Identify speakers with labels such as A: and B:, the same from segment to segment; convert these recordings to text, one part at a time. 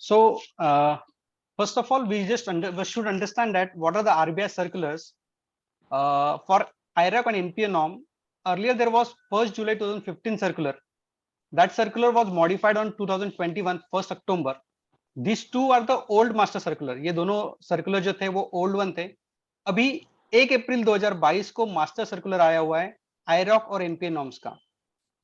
A: So, first of all, we should understand that what are the RBI circulars for IRAC and NPA norm. Earlier, there was 1st July 2015 circular. That circular was modified on 2021 1st October. These two are the old master circular. ये दोनों circular जो थे वो old one थे. अभी 1 अप्रैल 2022 को master circular आया हुआ है आईरॉक और एनपीए नॉर्म्स का.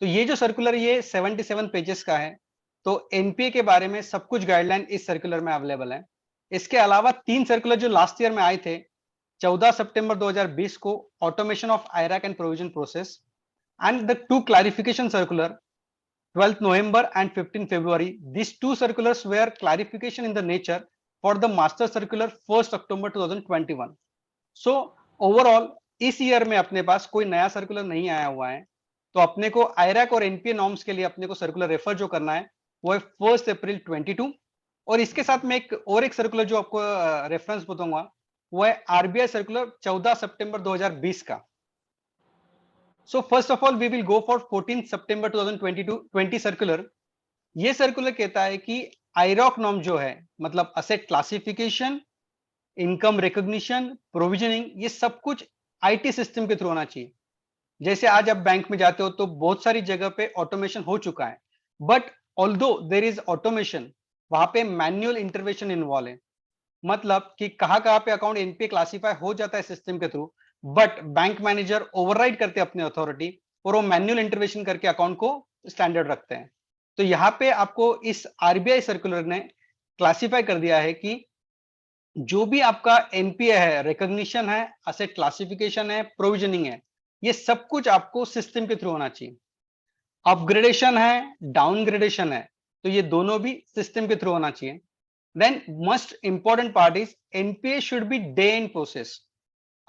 A: तो ये जो सर्कुलर ये 77 पेजेस का है. तो एनपीए के बारे में सब कुछ गाइडलाइन इस सर्कुलर में अवेलेबल है. इसके अलावा 3 सर्कुलर जो लास्ट ईयर में आए थे 14 सितंबर 2020 को automation of IRAC and provision process and the 2 clarification circular 12th November and 15th February. These 2 circulars were clarification in the nature for the master circular 1st October 2021. So overall इस year में अपने पास कोई नया circular नहीं आया हुआ है. तो अपने को आईरैक और एनपीए नॉर्म्स के लिए अपने को सर्कुलर रेफर जो करना है वो है 1 अप्रैल 22. और इसके साथ में एक सर्कुलर जो आपको रेफरेंस बताऊंगा वो है आरबीआई सर्कुलर 14 सितंबर 2020 का. So first of all, we will go for 14 September 2022 circular. ये सर्कुलर कहता है कि आईरॉक नॉर्म जो है मतलब asset classification, income recognition, provisioning, ये सब कुछ आईटी सिस्टम के थ्रू होना चाहिए. जैसे आज आप बैंक में जाते हो तो बहुत सारी जगह पे ऑटोमेशन हो चुका है, but although there is automation, वहां पे मैन्युअल इंटरवेंशन इन्वॉल्व है. मतलब कि कहां पे अकाउंट एनपीए क्लासिफाई हो जाता है सिस्टम के through, but bank manager override करते अपने अथॉरिटी और वो मैन्युअल इंटरवेंशन करके अकाउंट को स्टैंडर्ड रखते हैं. तो यहाँ पे आपको इस आरबीआई सर्कुलर ने क्लासिफाई कर दिया है कि जो भी आपका एनपीए है, रिकॉग्निशन है, असेट क्लासिफिकेशन है, प्रोविजनिंग है, ये सब कुछ आपको सिस्टम के थ्रू होना चाहिए. अपग्रेडेशन है, डाउनग्रेडेशन है, तो ये दोनों भी सिस्टम के थ्रू होना चाहिए. Then most important part is NPA should be day in process.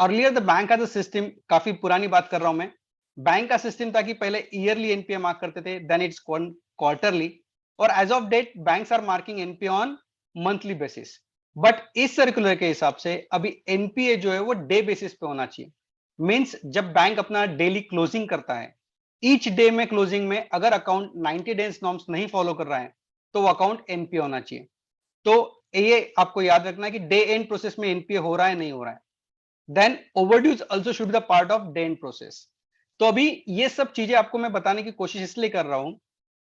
A: Earlier the bank has a system, काफी पुरानी बात कर रहा हूं मैं. बैंक का सिस्टम था कि पहले ईयरली एनपीए मार्क करते थे, देन इट्स क्वार्टरली, और as of date banks are marking NPA on monthly basis. But इस सर्कुलर के हिसाब से अभी एनपीए जो है वो डे बेसिस पे होना चाहिए. मींस जब बैंक अपना डेली क्लोजिंग करता है, ईच डे में क्लोजिंग में अगर अकाउंट 90 डेज नॉर्म्स नहीं फॉलो कर रहा है तो वो अकाउंट एनपीए होना चाहिए. तो ये आपको याद रखना है कि डे एंड प्रोसेस में एनपीए हो रहा है नहीं हो रहा है. Then overdues also should be the part of day end process. तो अभी ये सब चीजें आपको मैं बताने की कोशिश इसलिए कर रहा हूं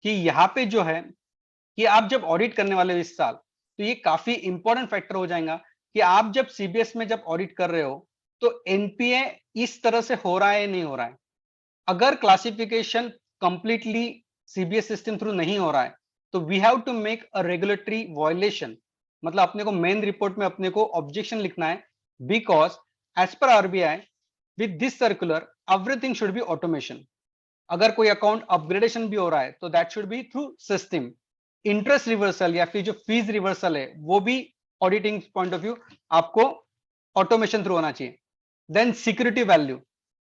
A: कि यहाँ पे जो है कि आप जब ऑडिट करने वाले हो इस साल, तो ये काफी इंपॉर्टेंट फैक्टर हो जाएगा कि आप जब सीबीएस में जब ऑडिट कर रहे हो तो एनपीए इस तरह से हो रहा है नहीं हो रहा है. अगर classification completely CBS system through नहीं हो रहा है तो we have to make a regulatory violation. मतलब अपने को मेन रिपोर्ट में अपने को ऑब्जेक्शन लिखना है, because as per RBI with this circular everything should be automation. अगर कोई अकाउंट अपग्रेडेशन भी हो रहा है तो that should be through system. Interest reversal या फिर जो फीस रिवर्सल है वो भी ऑडिटिंग पॉइंट ऑफ व्यू आपको ऑटोमेशन थ्रू होना चाहिए. Then security value,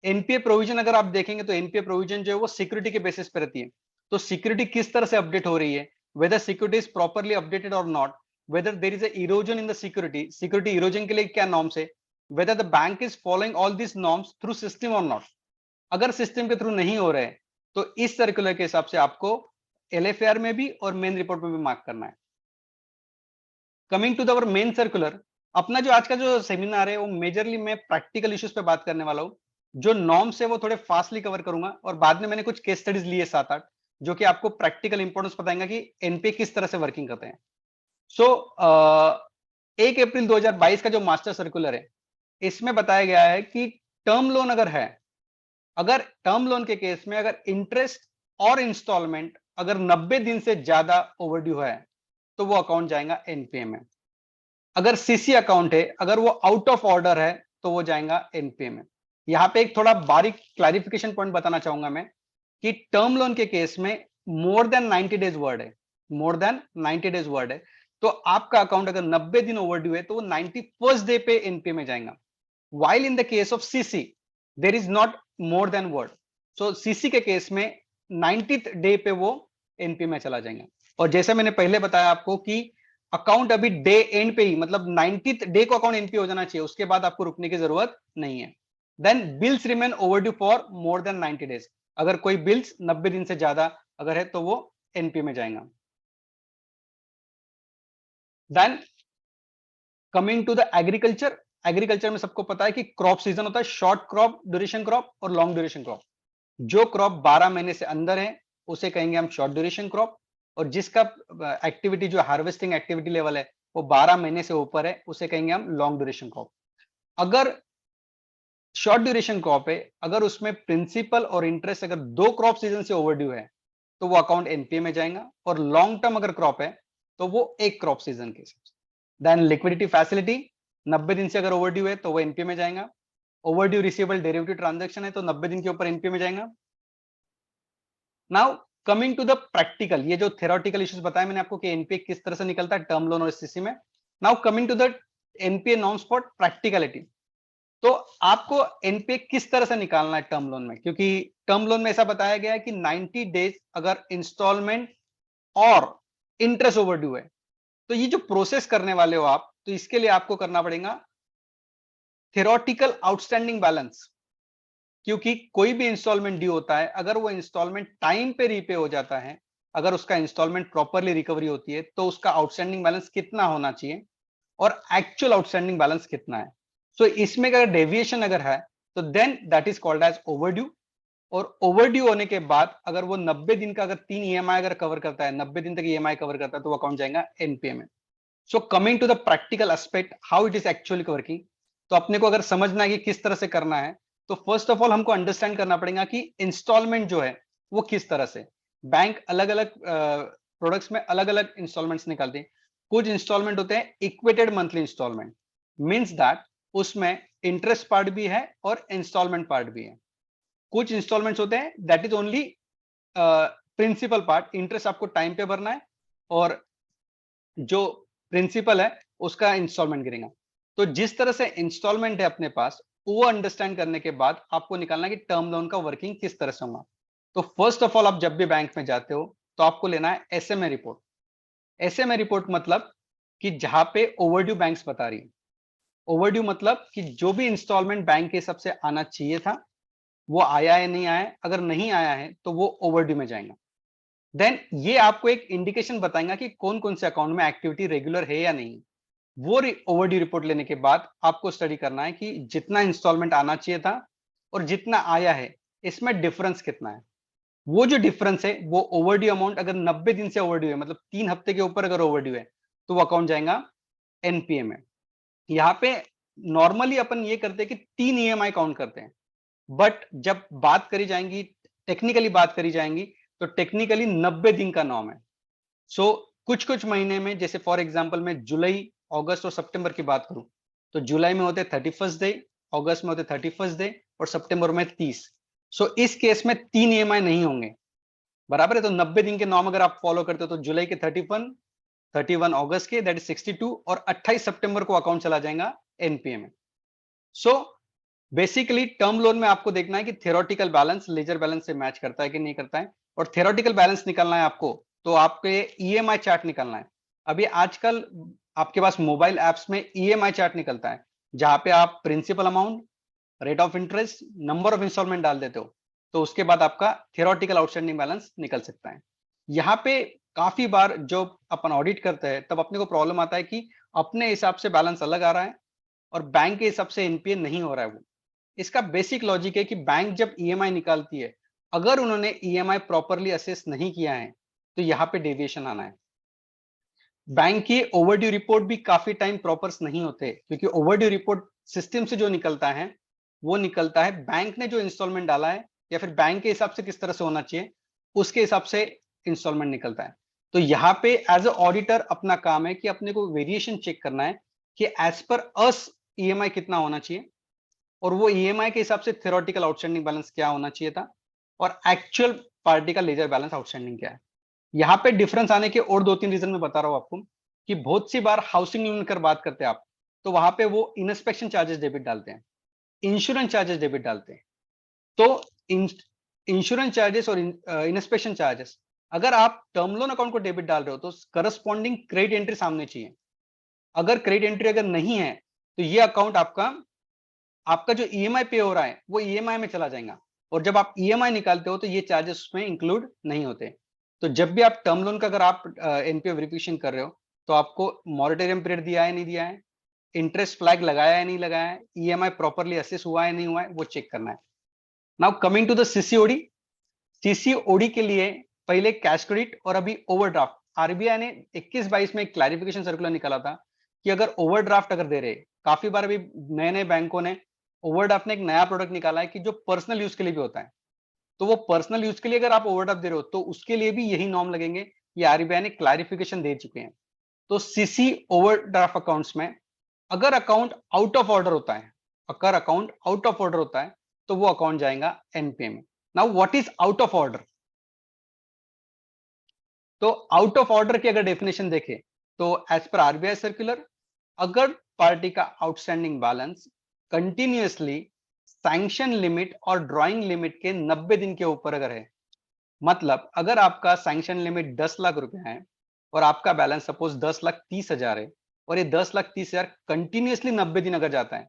A: NPA provision अगर आप देखेंगे तो एनपीए प्रोविजन जो है वो सिक्योरिटी के बेसिस पे रहती है. तो सिक्योरिटी किस तरह से अपडेट हो रही है, whether security is properly updated और not, whether there is a erosion in the security, security erosion के लिए क्या नॉर्म्स है, whether the bank is following all this norms through system और नॉट. अगर सिस्टम के थ्रू नहीं हो रहे तो इस सर्कुलर के हिसाब से आपको एलएफआर में भी और मेन रिपोर्ट में भी मार्क करना है. Coming to the main circular, अपना जो आज का जो सेमिनार है वो मेजरली मैं प्रैक्टिकल इश्यूज पे बात करने वाला हूँ. जो नॉर्म्स है वो थोड़े फास्टली कवर करूंगा और बाद में मैंने कुछ केस स्टडीज लिए 7-8 जो कि आपको प्रैक्टिकल इंपॉर्टेंस बताएंगे कि एनपीए किस तरह से वर्किंग करते हैं. सो 1 अप्रैल 2022 का जो मास्टर सर्कुलर है इसमें बताया गया है कि टर्म लोन अगर है, अगर टर्म लोन के केस में अगर इंटरेस्ट और इंस्टॉलमेंट अगर 90 दिन से ज्यादा ओवरड्यू है तो वो अकाउंट जाएगा एनपीए में. अगर सीसी अकाउंट है, अगर वो आउट ऑफ ऑर्डर है तो वो जाएगा एनपीए में. यहाँ पे एक थोड़ा बारीक क्लैरिफिकेशन पॉइंट बताना चाहूंगा मैं कि टर्म लोन के केस में मोर देन 90 डेज वर्ड है, मोर देन 90 डेज वर्ड है. तो आपका अकाउंट अगर 90 दिन ओवरड्यू है तो वो 91st डे पे एनपीए में जाएगा. while in the case of CC there is not more than word. So CC के केस में 90th डे पे वो एनपी में चला जाएगा. और जैसे मैंने पहले बताया आपको कि अकाउंट अभी डे एंड पे ही मतलब 90th डे को अकाउंट एनपी हो जाना चाहिए, उसके बाद आपको रुकने की जरूरत नहीं है. Then bills remain overdue for more than 90 days. अगर कोई बिल्स 90 दिन से ज्यादा अगर है तो वो एनपी में जाएगा. Then coming to the agriculture, agriculture में सबको पता है कि क्रॉप सीजन होता है, शॉर्ट क्रॉप ड्यूरेशन क्रॉप और लॉन्ग ड्यूरेशन क्रॉप। जो क्रॉप 12 महीने से अंदर है उसे कहेंगे हम शॉर्ट ड्यूरेशन क्रॉप, और जिसका एक्टिविटी जो हार्वेस्टिंग एक्टिविटी लेवल है वो 12 महीने से ऊपर है उसे कहेंगे हम लॉन्ग ड्यूरेशन क्रॉप। अगर शॉर्ट ड्यूरेशन क्रॉप है, अगर उसमें प्रिंसिपल और इंटरेस्ट अगर 2 क्रॉप सीजन से ओवरड्यू है तो वो अकाउंट एनपीए में जाएगा, और लॉन्ग टर्म अगर क्रॉप है तो वो एक क्रॉप सीजन के हिसाब से। देन लिक्विडिटी फैसिलिटी 90 दिन से अगर ओवरड्यू है तो वो एनपीए में जाएगा। ओवरड्यू रिसीवेबल डेरिवेटिव ट्रांजैक्शन है तो 90 दिन के ऊपर एनपीए में जाएगा। Now coming to the practical, ये जो थ्योरेटिकल इश्यूज बताया मैंने आपको कि एनपीए किस तरह से निकलता है टर्म लोन और एससीसी में। Now coming to the NPA non spot practicality, तो आपको एनपीए किस तरह से निकालना है टर्म लोन में, क्योंकि टर्म लोन में ऐसा बताया गया है कि 90 डेज अगर इंस्टॉलमेंट और इंटरेस्ट ओवरड्यू है तो ये जो प्रोसेस करने वाले हो आप, तो इसके लिए आपको करना पड़ेगा थ्योरेटिकल आउटस्टैंडिंग बैलेंस, क्योंकि कोई भी इंस्टॉलमेंट ड्यू होता है, अगर वो इंस्टॉलमेंट टाइम पे रीपे हो जाता है, अगर उसका इंस्टॉलमेंट प्रॉपरली रिकवरी होती है तो उसका आउटस्टैंडिंग बैलेंस कितना होना चाहिए और एक्चुअल आउटस्टैंडिंग बैलेंस कितना है। सो इसमें अगर डेविएशन अगर है तो then that is called as overdue. और ओवरड्यू होने के बाद अगर वो 90 दिन का अगर 3 ईएमआई अगर कवर करता है, 90 दिन तक ईएमआई कवर करता है तो वो अकाउंट जाएगा एनपीए में। So coming to the practical aspect how it is actually working, तो अपने को अगर समझना है कि किस तरह से करना है, तो फर्स्ट ऑफ ऑल हमको अंडरस्टैंड करना पड़ेगा कि इंस्टॉलमेंट जो है वो किस तरह से, बैंक अलग अलग प्रोडक्ट्स में अलग अलग इंस्टॉलमेंट्स निकालते हैं। कुछ इंस्टॉलमेंट होते हैं equated monthly instalment, means that उसमें इंटरेस्ट पार्ट भी है और इंस्टॉलमेंट पार्ट भी है। कुछ इंस्टॉलमेंट्स होते हैं that is only principal part, interest आपको टाइम पे भरना है और जो प्रिंसिपल है उसका इंस्टॉलमेंट गिरेगा। तो जिस तरह से इंस्टॉलमेंट है अपने पास, वो अंडरस्टैंड करने के बाद आपको निकालना है कि टर्म लोन का वर्किंग किस तरह से होगा। तो फर्स्ट ऑफ ऑल आप जब भी बैंक में जाते हो तो आपको लेना है एसएमए रिपोर्ट। एसएमए रिपोर्ट मतलब कि जहां पे ओवरड्यू बैंक्स बता रही है। ओवरड्यू मतलब कि जो भी इंस्टॉलमेंट बैंक के हिसाब से आना चाहिए था वो आया है नहीं आया है, अगर नहीं आया है तो वो ओवरड्यू में जाएगा। देन ये आपको एक इंडिकेशन बताएगा कि कौन कौन से अकाउंट में एक्टिविटी रेगुलर है या नहीं। वो ओवरड्यू रिपोर्ट लेने के बाद आपको स्टडी करना है कि जितना इंस्टॉलमेंट आना चाहिए था और जितना आया है इसमें डिफरेंस कितना है। वो जो डिफरेंस है वो ओवरड्यू अमाउंट अगर 90 दिन से ओवरड्यू है, मतलब 3 हफ्ते के ऊपर अगर ओवरड्यू है तो वो अकाउंट जाएगा एनपीए में। यहाँ पे नॉर्मली अपन ये करते हैं कि 3 ईएमआई काउंट करते हैं, बट जब बात करी जाएंगी, टेक्निकली बात करी जाएंगी, तो टेक्निकली 90 दिन का नॉर्म है। सो कुछ कुछ महीने में, जैसे फॉर एग्जांपल मैं जुलाई, अगस्त और सितंबर की बात करूं तो जुलाई में होते 31st डे, अगस्त में होते 31st डे और सितंबर में 30। सो इस केस में 3 ईएमआई नहीं होंगे, बराबर है। तो 90 दिन के नॉर्म अगर आप फॉलो करते हो तो जुलाई के 31 अगस्त के दैट इज 62 और 28 सितंबर को अकाउंट चला जाएगा एनपीए में। सो बेसिकली टर्म लोन में आपको देखना है कि थ्योरेटिकल बैलेंस लेजर बैलेंस से मैच करता है कि नहीं करता है, और थ्योरेटिकल बैलेंस निकालना है आपको तो आपके ईएमआई चार्ट निकालना है। अभी आजकल आपके पास मोबाइल एप्स में ईएमआई चार्ट निकलता है जहां पे आप principal amount, rate of interest, number of instalment डाल देते हो, तो उसके बाद आपका थ्योरेटिकल आउटस्टैंडिंग बैलेंस निकल सकता है। यहाँ पे काफी बार जो अपन ऑडिट करते हैं तब अपने को प्रॉब्लम आता है कि अपने हिसाब से बैलेंस अलग आ रहा है और बैंक के हिसाब से एनपीए नहीं हो रहा है। वो इसका बेसिक लॉजिक है कि बैंक जब ईएमआई निकालती है, अगर उन्होंने ईएमआई प्रॉपरली असेस नहीं किया है तो यहाँ पे डेविएशन आना है। बैंक की ओवरड्यू रिपोर्ट भी काफी टाइम प्रॉपर नहीं होते, क्योंकि ओवरड्यू रिपोर्ट सिस्टम से जो निकलता है वो निकलता है बैंक ने जो इंस्टॉलमेंट डाला है या फिर बैंक के हिसाब से किस तरह से होना चाहिए उसके हिसाब से इंस्टॉलमेंट निकलता है। तो यहाँ पे एज अ ऑडिटर अपना काम है कि अपने को वेरिएशन चेक करना है कि एज पर अस ईएमआई कितना होना चाहिए और वो ईएमआई के हिसाब से थ्योरेटिकल आउटस्टैंडिंग बैलेंस क्या होना चाहिए था और एक्चुअल पार्टी का लेजर बैलेंस आउटस्टैंडिंग क्या है। यहाँ पे डिफरेंस आने के और 2-3 रीजन में बता रहा हूं आपको कि बहुत सी बार हाउसिंग लोन कर बात करते हैं आप, तो वहां पे वो इंस्पेक्शन चार्जेस डेबिट डालते हैं, इंश्योरेंस चार्जेस डेबिट डालते हैं। तो इंश्योरेंस चार्जेस और इंस्पेक्शन चार्जेस अगर आप टर्म लोन अकाउंट को डेबिट डाल रहे हो तो करस्पॉन्डिंग क्रेडिट एंट्री सामने चाहिए। अगर क्रेडिट एंट्री अगर नहीं है तो ये अकाउंट आपका आपका जो ईएमआई पे हो रहा है वो ईएमआई में चला जाएगा, और जब आप ईएमआई निकालते हो तो ये चार्जेस उसमें इंक्लूड नहीं होते। तो जब भी आप टर्म लोन का अगर आप एनपीए वेरिफिकेशन कर रहे हो तो आपको मॉरेटोरियम पीरियड दिया है नहीं दिया है, इंटरेस्ट फ्लैग लगाया है नहीं लगाया है, ईएमआई प्रॉपरली असेस हुआ है नहीं हुआ है, वो चेक करना है। Now coming to the CCOD. CCOD के लिए पहले कैश क्रेडिट और अभी ओवरड्राफ्ट। आरबीआई ने 21-22 में एक क्लैरिफिकेशन सर्कुलर निकाला था कि अगर ओवरड्राफ्ट अगर दे रहे, काफी बार अभी नए नए बैंकों ने ओवरड्राफ्ट ने एक नया प्रोडक्ट निकाला है कि जो पर्सनल यूज के लिए भी होता है, तो वो पर्सनल यूज के लिए अगर आप ओवरड्राफ्ट दे रहे हो तो उसके लिए भी यही नॉर्म लगेंगे। ये आरबीआई ने क्लैरिफिकेशन दे चुके हैं। तो सीसी ओवरड्राफ्ट अकाउंट्स में अगर अकाउंट आउट ऑफ ऑर्डर होता है, अगर अकाउंट आउट ऑफ ऑर्डर होता है तो वो अकाउंट जाएगा एनपीए में। Now what is out of order? तो आउट ऑफ ऑर्डर की अगर डेफिनेशन देखें तो एज पर आरबीआई सर्कुलर, अगर पार्टी का outstanding balance continuously sanction limit और ड्राइंग लिमिट के 90 दिन के ऊपर अगर है, मतलब अगर आपका सैंक्शन लिमिट 10 लाख रुपए है और आपका बैलेंस सपोज 10,30,000 है और ये 10,30,000 कंटिन्यूअसली 90 दिन अगर जाता है,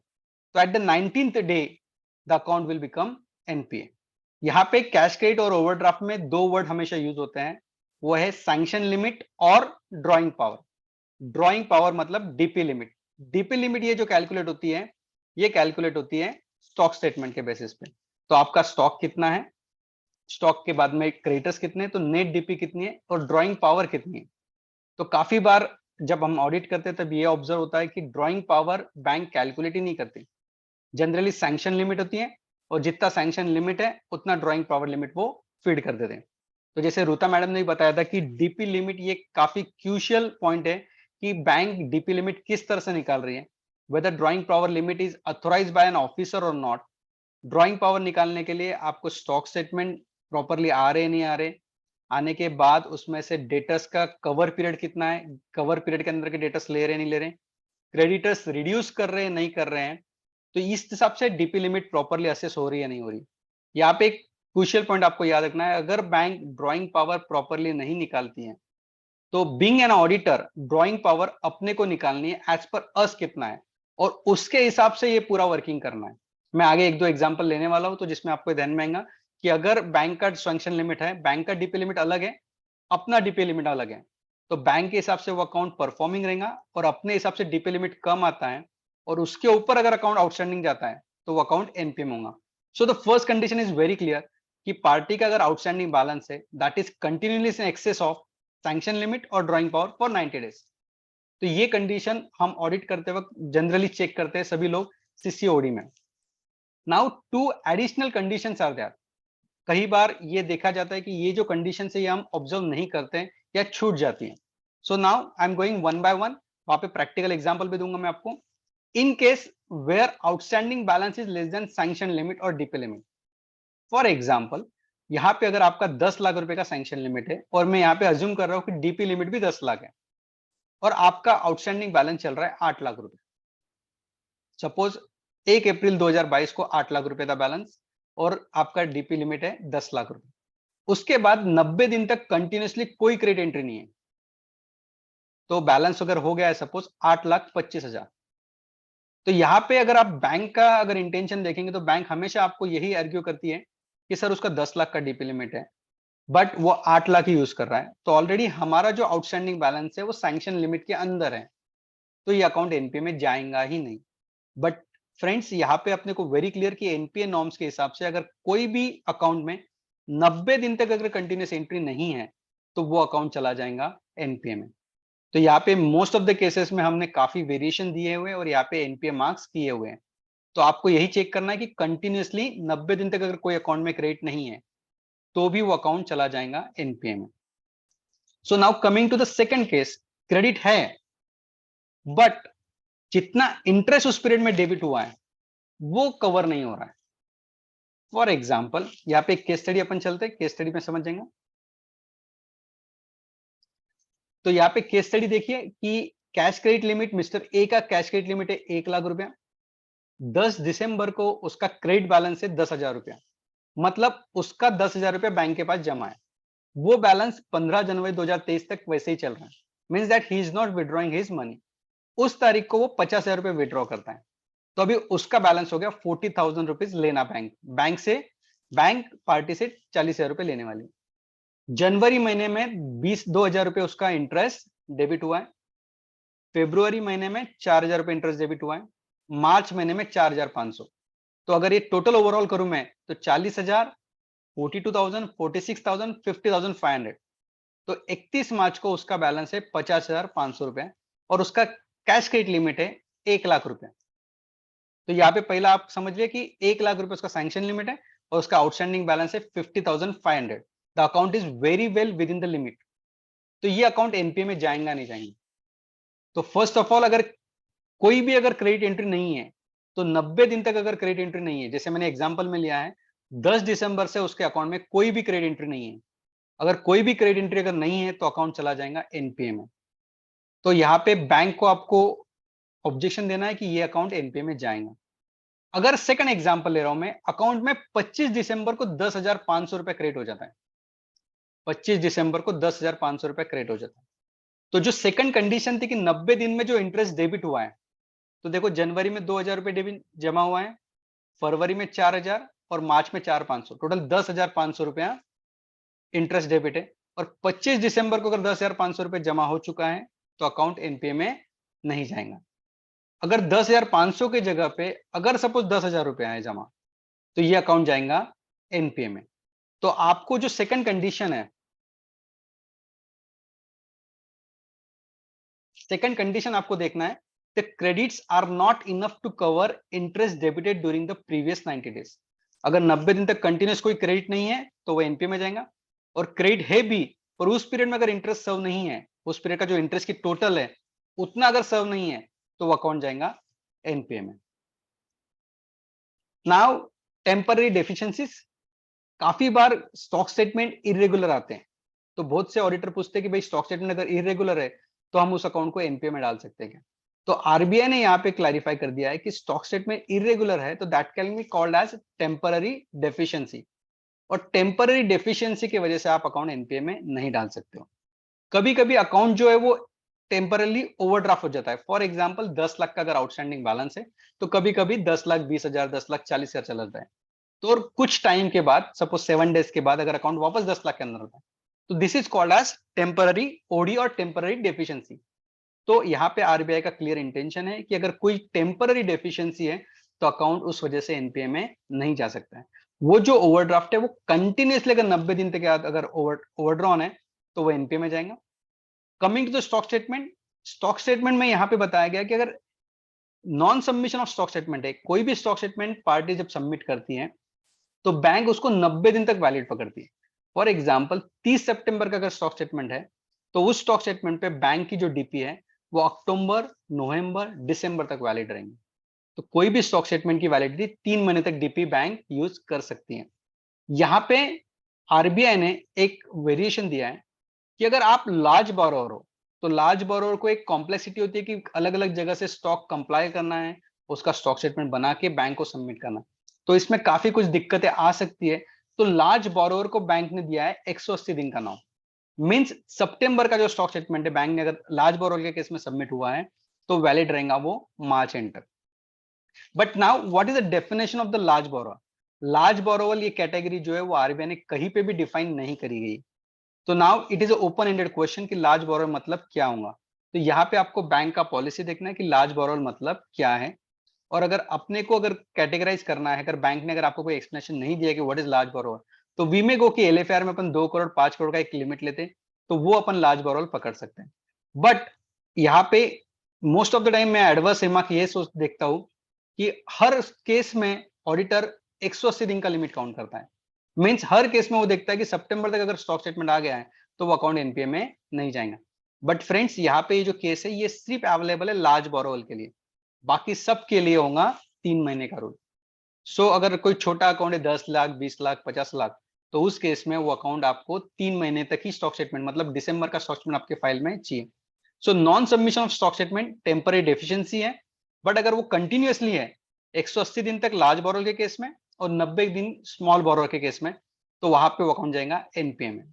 A: तो at the 19th day the account will become NPA. यहाँ पे कैश क्रेडिट और ओवरड्राफ्ट में दो वर्ड हमेशा यूज होते हैं, वो है सैंक्शन लिमिट और ड्रॉइंग पावर। ड्रॉइंग पावर मतलब डीपी लिमिट। डीपी लिमिट ये जो कैलकुलेट होती है, ये कैलकुलेट होती है स्टॉक स्टेटमेंट के बेसिस पे। तो आपका स्टॉक कितना है, स्टॉक के बाद में क्रेडिटर्स कितने, तो नेट डीपी कितनी है और ड्रॉइंग पावर कितनी है। तो काफी बार जब हम ऑडिट करते हैं तब ये ऑब्जर्व होता है कि ड्रॉइंग पावर बैंक कैलकुलेट ही नहीं करती। जनरली सैंक्शन लिमिट होती है और जितना सैंक्शन लिमिट है उतना ड्रॉइंग पावर लिमिट वो फीड कर देते हैं। तो जैसे रूता मैडम ने बताया था कि डीपी लिमिट ये काफी क्रूशियल पॉइंट है कि बैंक डीपी लिमिट किस तरह से निकाल रही है, whether drawing power limit is authorised by an officer और नॉट। ड्रॉइंग पावर निकालने के लिए आपको स्टॉक स्टेटमेंट प्रॉपरली आ रहे नहीं आ रहे, आने के बाद उसमें से डेटर्स का कवर पीरियड कितना है, कवर पीरियड के अंदर के डेटर्स ले रहे नहीं ले रहे, क्रेडिटर्स रिड्यूस कर रहे हैं नहीं कर रहे हैं, तो इस हिसाब से डीपी लिमिट प्रॉपरली असेस हो रही है नहीं हो रही। यहाँ पे एक क्रूशियल पॉइंट आपको याद रखना है, अगर बैंक ड्रॉइंग पावर प्रॉपरली नहीं निकालती है तो being an auditor drawing power अपने को निकालनी है एज पर अस कितना है और उसके हिसाब से ये पूरा वर्किंग करना है। मैं आगे एक दो एग्जांपल लेने वाला हूं तो जिसमें आपको ध्यान में आएगा कि अगर बैंक का सैंक्शन लिमिट है, बैंक का डीपी लिमिट अलग है, अपना डीपी लिमिट अलग है, तो बैंक के हिसाब से वो अकाउंट परफॉर्मिंग रहेगा और अपने हिसाब से डीपी लिमिट कम आता है और उसके ऊपर अगर अकाउंट आउटस्टैंडिंग जाता है तो वो अकाउंट एनपीए में होगा। So the first condition is very clear कि पार्टी का अगर आउटस्टैंडिंग बैलेंस है that is continuously in excess of sanction limit और ड्रॉइंग पावर फॉर 90 डेज। तो ये कंडीशन हम ऑडिट करते वक्त जनरली चेक करते हैं सभी लोग सीसीओडी में। Now two additional conditions are there. कई बार ये देखा जाता है कि ये जो कंडीशन है ये हम ऑब्जर्व नहीं करते हैं या छूट जाती है। So now I am going one by one, वहां पे प्रैक्टिकल एग्जांपल भी दूंगा मैं आपको। In case where outstanding balance is less than sanction limit और डीपी लिमिट। फॉर एग्जाम्पल, यहाँ पे अगर आपका 10 लाख रुपए का सैंक्शन लिमिट है और मैं यहाँ पे अज्यूम कर रहा हूँ कि डीपी लिमिट भी 10 लाख है और आपका आउटस्टैंडिंग बैलेंस चल रहा है 8 लाख रुपए। सपोज 1 अप्रैल 2022 को 8 लाख रुपए का बैलेंस और आपका डीपी लिमिट है 10 लाख रुपए। उसके बाद 90 दिन तक कंटिन्यूअसली कोई क्रेडिट एंट्री नहीं है, तो बैलेंस अगर हो गया है सपोज 8,25,000। तो यहाँ पे अगर आप बैंक का अगर इंटेंशन देखेंगे तो बैंक हमेशा आपको यही आर्ग्यू करती है कि सर उसका 10 लाख का डीपी लिमिट है बट वो 8 लाख ही यूज कर रहा है, तो ऑलरेडी हमारा जो आउटस्टैंडिंग बैलेंस है वो सैंक्शन लिमिट के अंदर है, तो ये अकाउंट एनपीए में जाएगा ही नहीं। बट फ्रेंड्स यहाँ पे अपने को वेरी क्लियर कि एनपीए नॉर्म्स के हिसाब से अगर कोई भी अकाउंट में 90 दिन तक अगर कंटिन्यूस एंट्री नहीं है तो वो अकाउंट चला जाएगा एनपीए में। तो यहाँ पे मोस्ट ऑफ द केसेस में हमने काफी वेरिएशन दिए हुए हैं और यहाँ पे एनपीए मार्क्स किए हुए हैं। तो आपको यही चेक करना है कि कंटिन्यूसली 90 दिन तक अगर कोई अकाउंट में क्रेडिट नहीं है तो भी वो अकाउंट चला जाएगा एनपीए में। So now coming to the second case, credit है बट जितना इंटरेस्ट उस पीरियड में डेबिट हुआ है वो कवर नहीं हो रहा है। फॉर एग्जाम्पल यहाँ पे एक केस स्टडी अपन चलते हैं, केस स्टडी में समझ जाएंगे। तो यहाँ पे केस स्टडी देखिए कि cash credit limit mister A का कैश क्रेडिट लिमिट है 1 लाख रुपया। 10 दिसंबर को उसका क्रेडिट बैलेंस है 10,000 रुपया, मतलब उसका 10,000 रुपया बैंक के पास जमा है। वो बैलेंस 15 जनवरी 2023 तक वैसे ही चल रहा है, means that he is not withdrawing his money. उस तारीख को वो 50,000 रुपए विड्रॉ करता है, तो अभी उसका बैलेंस हो गया 40,000 रुपीज लेना बैंक पार्टी से 40,000 रुपए लेने वाली। जनवरी महीने में 2,000 रुपए उसका इंटरेस्ट डेबिट हुआ है फेब्रुवरी महीने में 4,000 रुपए इंटरेस्ट डेबिट हुआ है, मार्च महीने में 4,500। तो अगर ये टोटल ओवरऑल करूं मैं तो 40,000, 42,000, 46,000, 50,500। तो 31 मार्च को उसका बैलेंस है 50,500 रुपए और उसका कैश क्रेडिट लिमिट है 1,00,000 रुपए। तो यहाँ पे पहला आप समझिए कि 1,00,000 रुपए उसका सैंक्शन लिमिट है और उसका आउटस्टैंडिंग बैलेंस है 50,500। The account is very well within the limit. तो ये अकाउंट एनपीए में जाएगा नहीं जाएंगे। तो फर्स्ट ऑफ ऑल अगर कोई भी अगर क्रेडिट एंट्री नहीं है तो 90 दिन तक अगर क्रेडिट एंट्री नहीं है, जैसे मैंने एग्जांपल में लिया है 10 दिसंबर से उसके अकाउंट में कोई भी क्रेडिट एंट्री नहीं है, अगर कोई भी क्रेडिट एंट्री अगर नहीं है तो अकाउंट चला जाएगा एनपीए में। तो यहाँ पे बैंक को आपको ऑब्जेक्शन देना है कि ये अकाउंट एनपीए में जाएगा। अगर सेकंड एग्जांपल ले रहा हूं मैं, अकाउंट में 25 दिसंबर को 10,500 रुपए क्रेडिट हो जाता है, 25 दिसंबर को 10,500 रुपए क्रेडिट हो जाता है। तो जो सेकंड कंडीशन थी कि 90 दिन में जो इंटरेस्ट डेबिट हुआ है, तो देखो जनवरी में 2,000 रुपए डेबिट जमा हुआ है, फरवरी में 4,000 और मार्च में 4,500, टोटल 10,500 रुपया इंटरेस्ट डेबिट है। और 25 दिसंबर को अगर 10,500 रुपए जमा हो चुका है तो अकाउंट एनपीए में नहीं जाएगा। अगर 10,500 की जगह पे अगर सपोज 10,000 रुपए आए जमा तो ये अकाउंट जाएगा एनपीए में। तो आपको जो सेकंड कंडीशन है, सेकंड कंडीशन आपको देखना है, the credits are not enough to cover interest debited during the previous 90 days. अगर 90 दिन तक कंटिन्यूस कोई क्रेडिट नहीं है तो वो एनपीए में जाएगा, और क्रेडिट है भी और उस पीरियड में अगर इंटरेस्ट सर्व नहीं है, उस पीरियड का जो इंटरेस्ट की टोटल है उतना अगर सर्व नहीं है तो वो अकाउंट जाएगा एनपीए में। नाउ टेम्पररी डेफिशिएंसीज, काफी बार स्टॉक स्टेटमेंट इरेगुलर आते हैं, तो बहुत से ऑडिटर पूछते हैं कि भाई स्टॉक स्टेटमेंट अगर इरेगुलर है तो हम उस अकाउंट को एनपीए में डाल सकते हैं क्या? तो आरबीआई ने यहाँ पे क्लैरिफाई कर दिया है कि स्टॉक स्टेटमेंट इरेगुलर है तो that can be called as temporary deficiency, और टेम्पररी डेफिशिएंसी की वजह से आप अकाउंट एनपीए में नहीं डाल सकते हो। कभी कभी अकाउंट जो है वो टेम्परली ओवरड्राफ्ट हो जाता है। फॉर एग्जाम्पल 10 लाख का अगर आउटस्टैंडिंग बैलेंस है तो कभी कभी 10,20,000, 10,40,000 चला जाता है। तो और कुछ टाइम के बाद, सपोज 7 डेज के बाद अगर अकाउंट वापस 10 लाख के अंदर होता है तो this is called as temporary OD और टेम्पररी डेफिशिएंसी। तो यहाँ पे आरबीआई का क्लियर इंटेंशन है कि अगर कोई टेम्पररी डेफिशिएंसी है तो अकाउंट उस वजह से एनपीए में नहीं जा सकता है। वो जो ओवरड्राफ्ट है वो कंटिन्यूसली अगर 90 दिन तक बाद अगर ओवरड्रॉन है तो वो एनपीए में जाएगा। Coming to the stock statement, stock statement में यहाँ पे बताया गया कि अगर non submission of stock statement है, कोई भी स्टॉक स्टेटमेंट पार्टी जब सबमिट करती है तो बैंक उसको 90 दिन तक वैलिड पकड़ती है। फॉर एग्जांपल 30 सितंबर का अगर स्टॉक स्टेटमेंट है तो उस स्टॉक स्टेटमेंट पे बैंक की जो डीपी है वो अक्टूबर, नवंबर, दिसंबर तक वैलिड रहेंगे। तो कोई भी स्टॉक स्टेटमेंट की वैलिडिटी 3 महीने तक डीपी बैंक यूज कर सकती है। यहाँ पे आरबीआई ने एक वेरिएशन दिया है कि अगर आप लार्ज बोरोवर हो तो लार्ज बोरोवर को एक कॉम्प्लेक्सिटी होती है कि अलग अलग जगह से स्टॉक कंप्लाई करना है, उसका स्टॉक स्टेटमेंट बना के बैंक को सबमिट करना है, तो इसमें काफी कुछ दिक्कतें आ सकती है। तो लार्ज बोरोवर को बैंक ने दिया है 180 दिन का नाउ, मींस सितंबर का जो स्टॉक स्टेटमेंट है बैंक ने अगर लार्ज बोरोवर के केस में सबमिट हुआ है तो वैलिड रहेगा वो मार्च एंड तक। But now what is the definition of the large borrower? Large borrower ये कैटेगरी जो है वो आरबीआई ने कहीं पे भी डिफाइन नहीं करी गई। तो now it is open ended question कि लार्ज बोरोवर मतलब क्या होगा। तो यहाँ पे आपको बैंक का पॉलिसी देखना है कि लार्ज बोरोवर मतलब क्या है, और अगर अपने को अगर कैटेगराइज करना है, अगर बैंक ने अगर आपको कोई एक्सप्लेनेशन नहीं दिया कि व्हाट इज लार्ज बोरोवर, तो वी में गो कि एलएफआर में अपन 2 करोड़ 5 करोड़ का एक लिमिट लेते तो वो अपन लार्ज बोरोवर पकड़ सकते हैं। बट यहाँ पे मोस्ट ऑफ द टाइम मैं एडवर्स रिमार्क ये सोच देखता हूँ कि हर केस में ऑडिटर 180 दिन का लिमिट काउंट करता है। मींस हर केस में वो देखता है कि सितंबर तक अगर स्टॉक स्टेटमेंट आ गया है तो वो अकाउंट एनपीए में नहीं जाएगा। बट फ्रेंड्स यहाँ पे ये जो केस है ये सिर्फ अवेलेबल है लार्ज बोरोवर के लिए, बाकी सब के लिए होगा 3 महीने का रूल। सो अगर कोई छोटा अकाउंट है 10 लाख, 20 लाख, 50 लाख, तो उस केस में वो अकाउंट आपको 3 महीने तक ही स्टॉक स्टेटमेंट मतलब दिसंबर का स्टॉक स्टेटमेंट आपके फाइल में चाहिए। So non submission of stock statement temporary deficiency है, बट अगर वो कंटिन्यूअसली है 180 दिन तक लार्ज बोरोवर के केस में और 90 दिन स्मॉल बोरोवर के केस में, तो वहां पे वो अकाउंट जाएगा एनपीए में।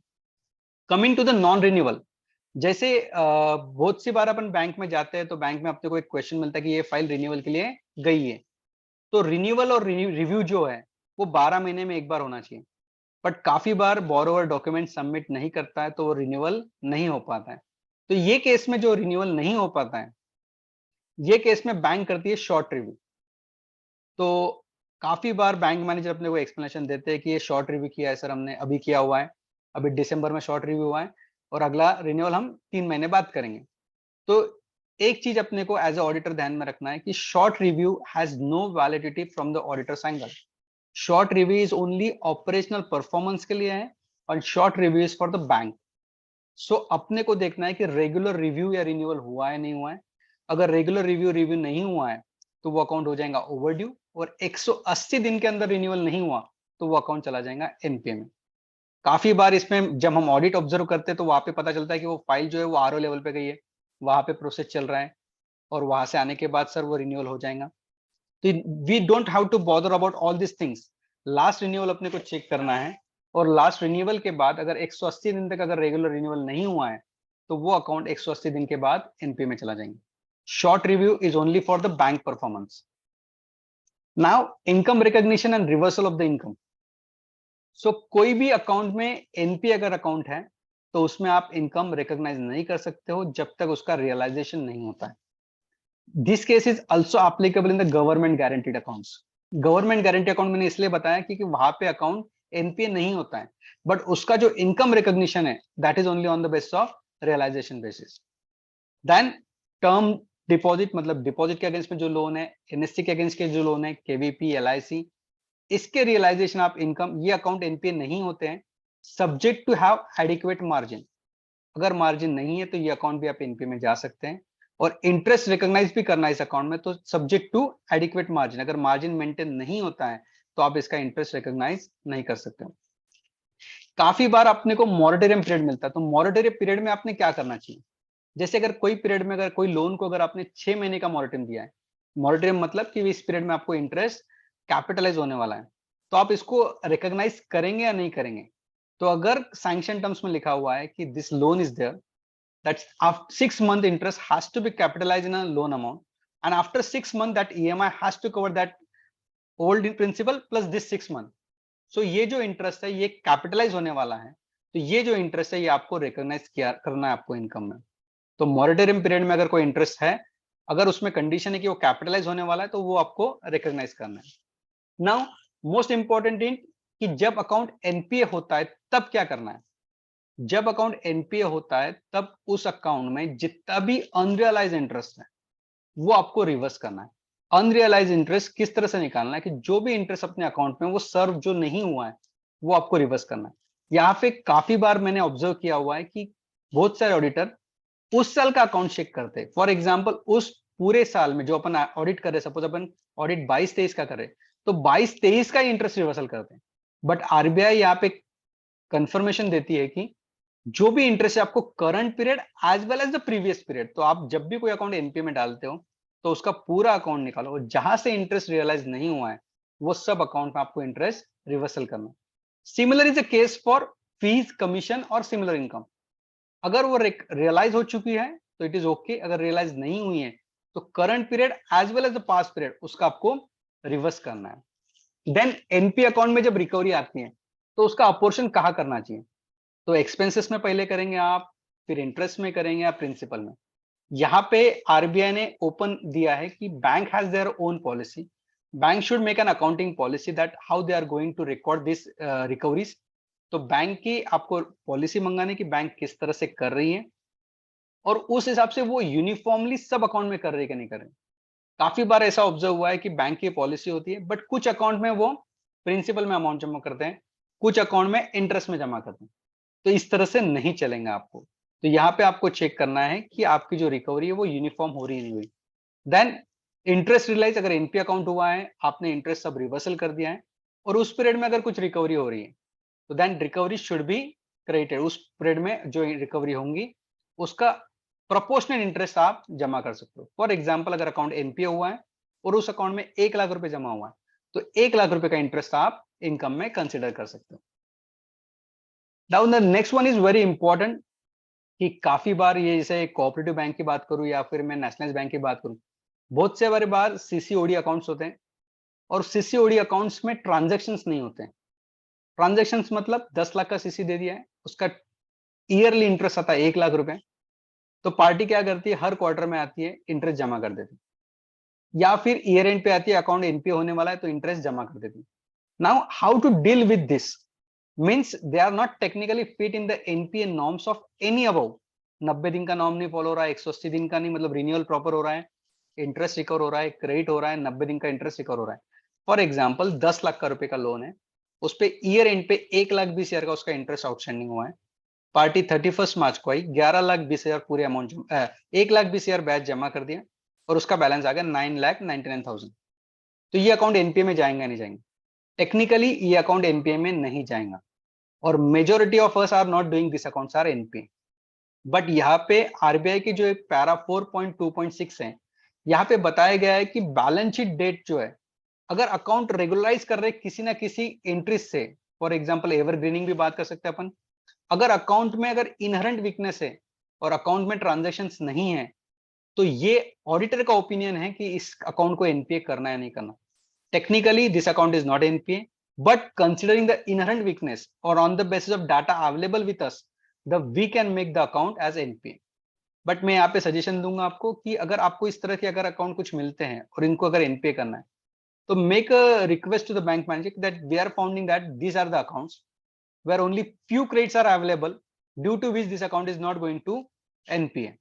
A: Coming to the non renewal, जैसे बहुत सी बार अपन बैंक में जाते हैं तो बैंक में अपने को एक क्वेश्चन मिलता है कि ये फाइल रिन्यूअल के लिए गई है। तो रिन्यूअल और रिव्यू जो है वो 12 महीने में एक बार होना चाहिए, बट काफी बार बोरोवर डॉक्यूमेंट सबमिट नहीं करता है तो वो रिन्यूअल नहीं हो पाता है। तो ये केस में जो रिन्यूअल नहीं हो पाता है ये केस में बैंक करती है शॉर्ट रिव्यू। तो काफी बार बैंक मैनेजर अपने को एक्सप्लेनेशन देते हैं कि ये शॉर्ट रिव्यू किया है सर, हमने अभी किया हुआ है, अभी दिसंबर में शॉर्ट रिव्यू हुआ है और अगला रिन्यूअल हम 3 महीने बाद करेंगे। तो एक चीज अपने को एज ए ऑडिटर ध्यान में रखना है कि short review has no validity from the auditors angle. Short review is only operational performance के लिए है और short review is for the bank. So अपने को देखना है कि रेगुलर रिव्यू या रिन्यूअल हुआ है नहीं हुआ है। अगर रेगुलर रिव्यू नहीं हुआ है तो वो अकाउंट हो जाएगा ओवरड्यू, और 180 दिन के अंदर रिन्यूअल नहीं हुआ तो वो अकाउंट चला जाएगा एनपीए में। काफी बार इसमें जब हम ऑडिट ऑब्जर्व करते हैं तो वहां पे पता चलता है कि वो फाइल जो है वो आरओ लेवल पे गई है, वहां पे प्रोसेस चल रहा है और वहां से आने के बाद सर वो रिन्यूअल हो जाएगा। तो we don't have to bother about all this things. Last renewal अपने को चेक करना है और लास्ट रिन्यूअल के बाद अगर 180 दिन तक अगर रेगुलर रिन्यूअल नहीं हुआ है तो वो अकाउंट 180 दिन के बाद एनपीए में चला जाएंगे। Short review is only for the bank performance. Now income recognition and reversal of the income. So कोई भी अकाउंट में एनपी अगर अकाउंट है तो उसमें आप इनकम रिकॉग्नाइज नहीं कर सकते हो जब तक उसका रियलाइजेशन नहीं होता है। This case is also applicable in the government guaranteed accounts. Government guarantee account मैंने इसलिए बताया क्योंकि वहां पे अकाउंट एनपीए नहीं होता है, बट उसका जो इनकम रिकॉग्निशन है that is only on the basis of realisation basis. Then term deposit, मतलब डिपॉजिट के अगेंस्ट में जो लोन है, एनएससी के अगेंस्ट के जो लोन है, केवीपी, एलआईसी, इसके रियलाइजेशन ऑफ इनकम, ये अकाउंट एनपीए नहीं होते हैं, subject to have adequate margin. अगर मार्जिन नहीं है तो ये अकाउंट भी आप एनपीए में जा सकते हैं। और इंटरेस्ट रिकॉग्नाइज भी करना है इस अकाउंट में तो सब्जेक्ट टू एडिक्वेट मार्जिन। अगर मार्जिन मेंटेन नहीं होता है तो आप इसका इंटरेस्ट रिकॉग्नाइज नहीं कर सकते। काफी बार अपने को मॉरेटोरियम पीरियड मिलता है, तो मॉरेटोरियम पीरियड में आपने क्या करना चाहिए। जैसे अगर कोई पीरियड में अगर कोई लोन को अगर आपने 6 महीने का मॉरेटोरियम दिया है, मॉरेटोरियम मतलब कि इस पीरियड में आपको इंटरेस्ट कैपिटलाइज होने वाला है, तो आप इसको रिकॉग्नाइज करेंगे या नहीं करेंगे। तो अगर सैंक्शन टर्म्स में लिखा हुआ है कि this loan is there, that's after 6 month interest has to be capitalized in a loan amount, and after 6 month that EMI has to cover that old principal plus this 6 month। so ये जो interest है ये capitalise होने वाला है, तो ये जो इंटरेस्ट है ये आपको रिकॉग्नाइज किया करना है आपको इनकम में। तो मॉरेटोरियम पीरियड में अगर कोई इंटरेस्ट है, अगर उसमें कंडीशन है कि वो कैपिटलाइज होने वाला है तो वो आपको रिकॉग्नाइज करना है। नाउ मोस्ट इंपॉर्टेंट थिंग कि जब अकाउंट एनपीए होता है तब क्या करना है। जब अकाउंट एनपीए होता है तब उस अकाउंट में जितना भी अनरियलाइज इंटरेस्ट है वो आपको रिवर्स करना है। अनरियलाइज इंटरेस्ट किस तरह से निकालना है कि जो भी इंटरेस्ट अपने अकाउंट में वो सर्व जो नहीं हुआ है वो आपको रिवर्स करना है। यहाँ पे काफी बार मैंने ऑब्जर्व किया हुआ है कि बहुत सारे ऑडिटर उस साल का अकाउंट चेक करते हैं। फॉर एग्जाम्पल उस पूरे साल में जो अपन ऑडिट कर रहे, सपोज अपन ऑडिट 22-23 का करे तो 22-23 का इंटरेस्ट रिवर्सल करते हैं। बट आरबीआई यहाँ पे कंफर्मेशन देती है कि जो भी इंटरेस्ट है आपको current period as well as the previous period, तो आप जब भी कोई अकाउंट एनपीए में डालते हो तो उसका पूरा अकाउंट निकालो और जहां से इंटरेस्ट रियलाइज नहीं हुआ है वो सब अकाउंट में आपको इंटरेस्ट रिवर्सल करना। Similar is the case for fees, commission और सिमिलर इनकम। अगर वो रियलाइज हो चुकी है तो इट इज ओके, अगर रियलाइज नहीं हुई है तो current period as well as the past period उसका आपको रिवर्स करना है। देन एनपी अकाउंट में जब रिकवरी आती है तो उसका अपोर्शन कहाँ करना चाहिए। तो एक्सपेंसेस में पहले करेंगे आप, फिर इंटरेस्ट में करेंगे या प्रिंसिपल में। यहाँ पे आरबीआई ने ओपन दिया है कि bank has their own policy. Bank should make an accounting policy that how they are going to record this recoveries. तो बैंक की आपको पॉलिसी मंगाने की बैंक किस तरह से कर रही है और उस हिसाब से वो यूनिफॉर्मली सब अकाउंट में कर रही है कि नहीं कर रही। काफी बार ऐसा ऑब्जर्व हुआ है कि बैंक की पॉलिसी होती है बट कुछ अकाउंट में वो प्रिंसिपल में अमाउंट जमा करते हैं, कुछ अकाउंट में इंटरेस्ट में जमा करते हैं। तो इस तरह से नहीं चलेंगे आपको। तो यहाँ पे आपको चेक करना है कि आपकी जो रिकवरी है वो यूनिफॉर्म हो रही है नहीं हुई। देन इंटरेस्ट रियलाइज, अगर एनपी अकाउंट हुआ है आपने इंटरेस्ट सब रिवर्सल कर दिया है और उस पीरियड में अगर कुछ रिकवरी हो रही है तो then recovery should be credited. उस पीरियड में जो रिकवरी होंगी उसका प्रोपोर्शनल इंटरेस्ट आप जमा कर सकते हो। फॉर एग्जाम्पल अगर अकाउंट एनपीए हुआ है और उस अकाउंट में 1 लाख रुपए जमा हुआ है तो 1 लाख रुपए का इंटरेस्ट आप इनकम में कंसिडर कर सकते हो। Now the next one is very important कि काफी बार ये जैसे कोऑपरेटिव बैंक की बात करूं या फिर मैं नेशनलाइज बैंक की बात करूं, बहुत से बारे बार सीसीओडी अकाउंट्स होते हैं और सीसीओडी अकाउंट्स में ट्रांजैक्शंस नहीं होते हैं। ट्रांजैक्शंस मतलब 10 लाख का सीसी दे दिया है, उसका ईयरली इंटरेस्ट आता है 1 लाख रुपए। तो पार्टी क्या करती है, हर क्वार्टर में आती है इंटरेस्ट जमा कर देती है। या फिर ईयर एंड पे आती है अकाउंट एनपीए होने वाला है तो इंटरेस्ट जमा कर देती है। Now how to deal with this means they are not technically fit in the NPA norms of any above. 90 दिन का नॉर्म नहीं फॉलो हो रहा है, 180 दिन का नहीं, मतलब रिन्यूअल प्रॉपर हो रहा है, इंटरेस्ट रिकवर हो रहा है, क्रेडिट हो रहा है, 90 दिन का इंटरेस्ट रिकवर हो रहा है। फॉर एग्जाम्पल 10 लाख का रुपए का लोन है, उस पे ईयर एंड पे 1,20,000 का उसका इंटरेस्ट आउटस्टैंडिंग हुआ है। पार्टी 31 मार्च को आई, 11,20,000 पूरे अमाउंट 1,20,000 ब्याज जमा कर दिया और उसका बैलेंस आ गया 9,99,000। तो ये अकाउंट एनपीए में जाएंगे नहीं जाएंगे? टेक्निकली ये अकाउंट एनपीए में नहीं जाएगा और majority of us are not doing this accounts are NPA. But यहाँ पे आरबीआई की जो एक पैरा 4.2.6 है, यहाँ पे बताया गया है कि बैलेंस शीट डेट जो है, अगर अकाउंट रेगुलराइज कर रहे किसी ना किसी एंट्री से, फॉर एग्जांपल एवरग्रीनिंग भी बात कर सकते हैं अपन, अगर अकाउंट में अगर इनहेरेंट वीकनेस है और अकाउंट में ट्रांजैक्शंस नहीं है, तो ये ऑडिटर का ओपिनियन है कि इस अकाउंट को एनपीए करना है नहीं करना। Technically this account is not NPA, but considering the inherent weakness और on the basis of data available with us, the we can make the account as NPA. But मैं यहाँ पे सजेशन दूंगा आपको कि अगर आपको इस तरह के अगर अकाउंट कुछ मिलते हैं और इनको अगर एनपीए करना है, तो make a request to the bank manager that we are finding that these are the accounts where only few credits are available, due to which this account is not going to NPA.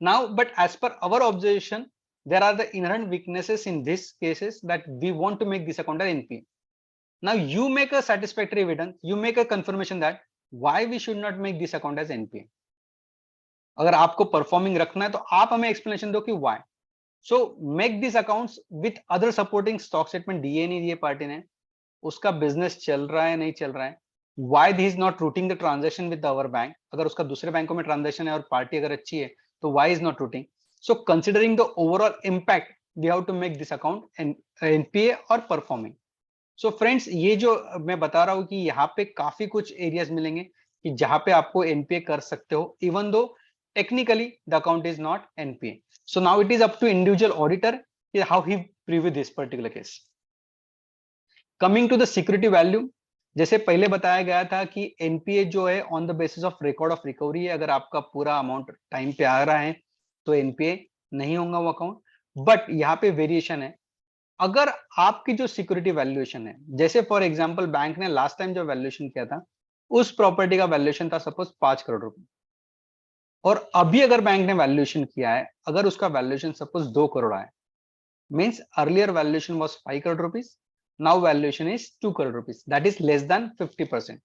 A: Now, but as per our observation, there are the inherent weaknesses in these cases that we want to make this account as NPA. Now, you make a satisfactory evidence, you make a confirmation that why we should not make this account as NPA. अगर आपको performing रखना है तो आप हमें explanation दो कि why. So make these accounts with other supporting stock statement दिए नहीं दिए पार्टी ने, उसका बिजनेस चल रहा है नहीं चल रहा है, why he is not routing the transaction with our bank, अगर उसका दूसरे बैंकों में ट्रांजेक्शन है और पार्टी अगर अच्छी है तो why is not routing. So considering the overall impact we have to make this account NPA और performing. So friends, ये जो मैं बता रहा हूँ कि यहाँ पे काफी कुछ एरियाज मिलेंगे कि जहां पे आपको एनपीए कर सकते हो, even though technically the account is not NPA. So now it is up to individual auditor how he preview this particular case. Coming to the security value, जैसे पहले बताया गया था कि एनपीए जो है on the basis of record of recovery है, अगर आपका पूरा अमाउंट टाइम पे आ रहा है तो एनपीए नहीं होगा वो अकाउंट। बट यहाँ पे वेरिएशन है, अगर आपकी जो सिक्योरिटी वैल्यूएशन है, जैसे फॉर एग्जांपल बैंक ने लास्ट टाइम जो वैल्यूएशन किया था, उस प्रॉपर्टी का वैल्यूएशन था सपोज 5 करोड़ रुपए, और अभी अगर बैंक ने वैल्यूएशन किया है, अगर उसका वैल्यूएशन सपोज 2 करोड़ आए, means earlier valuation was 5 crore rupees, now valuation is 2 crore rupees, that is less than 50%।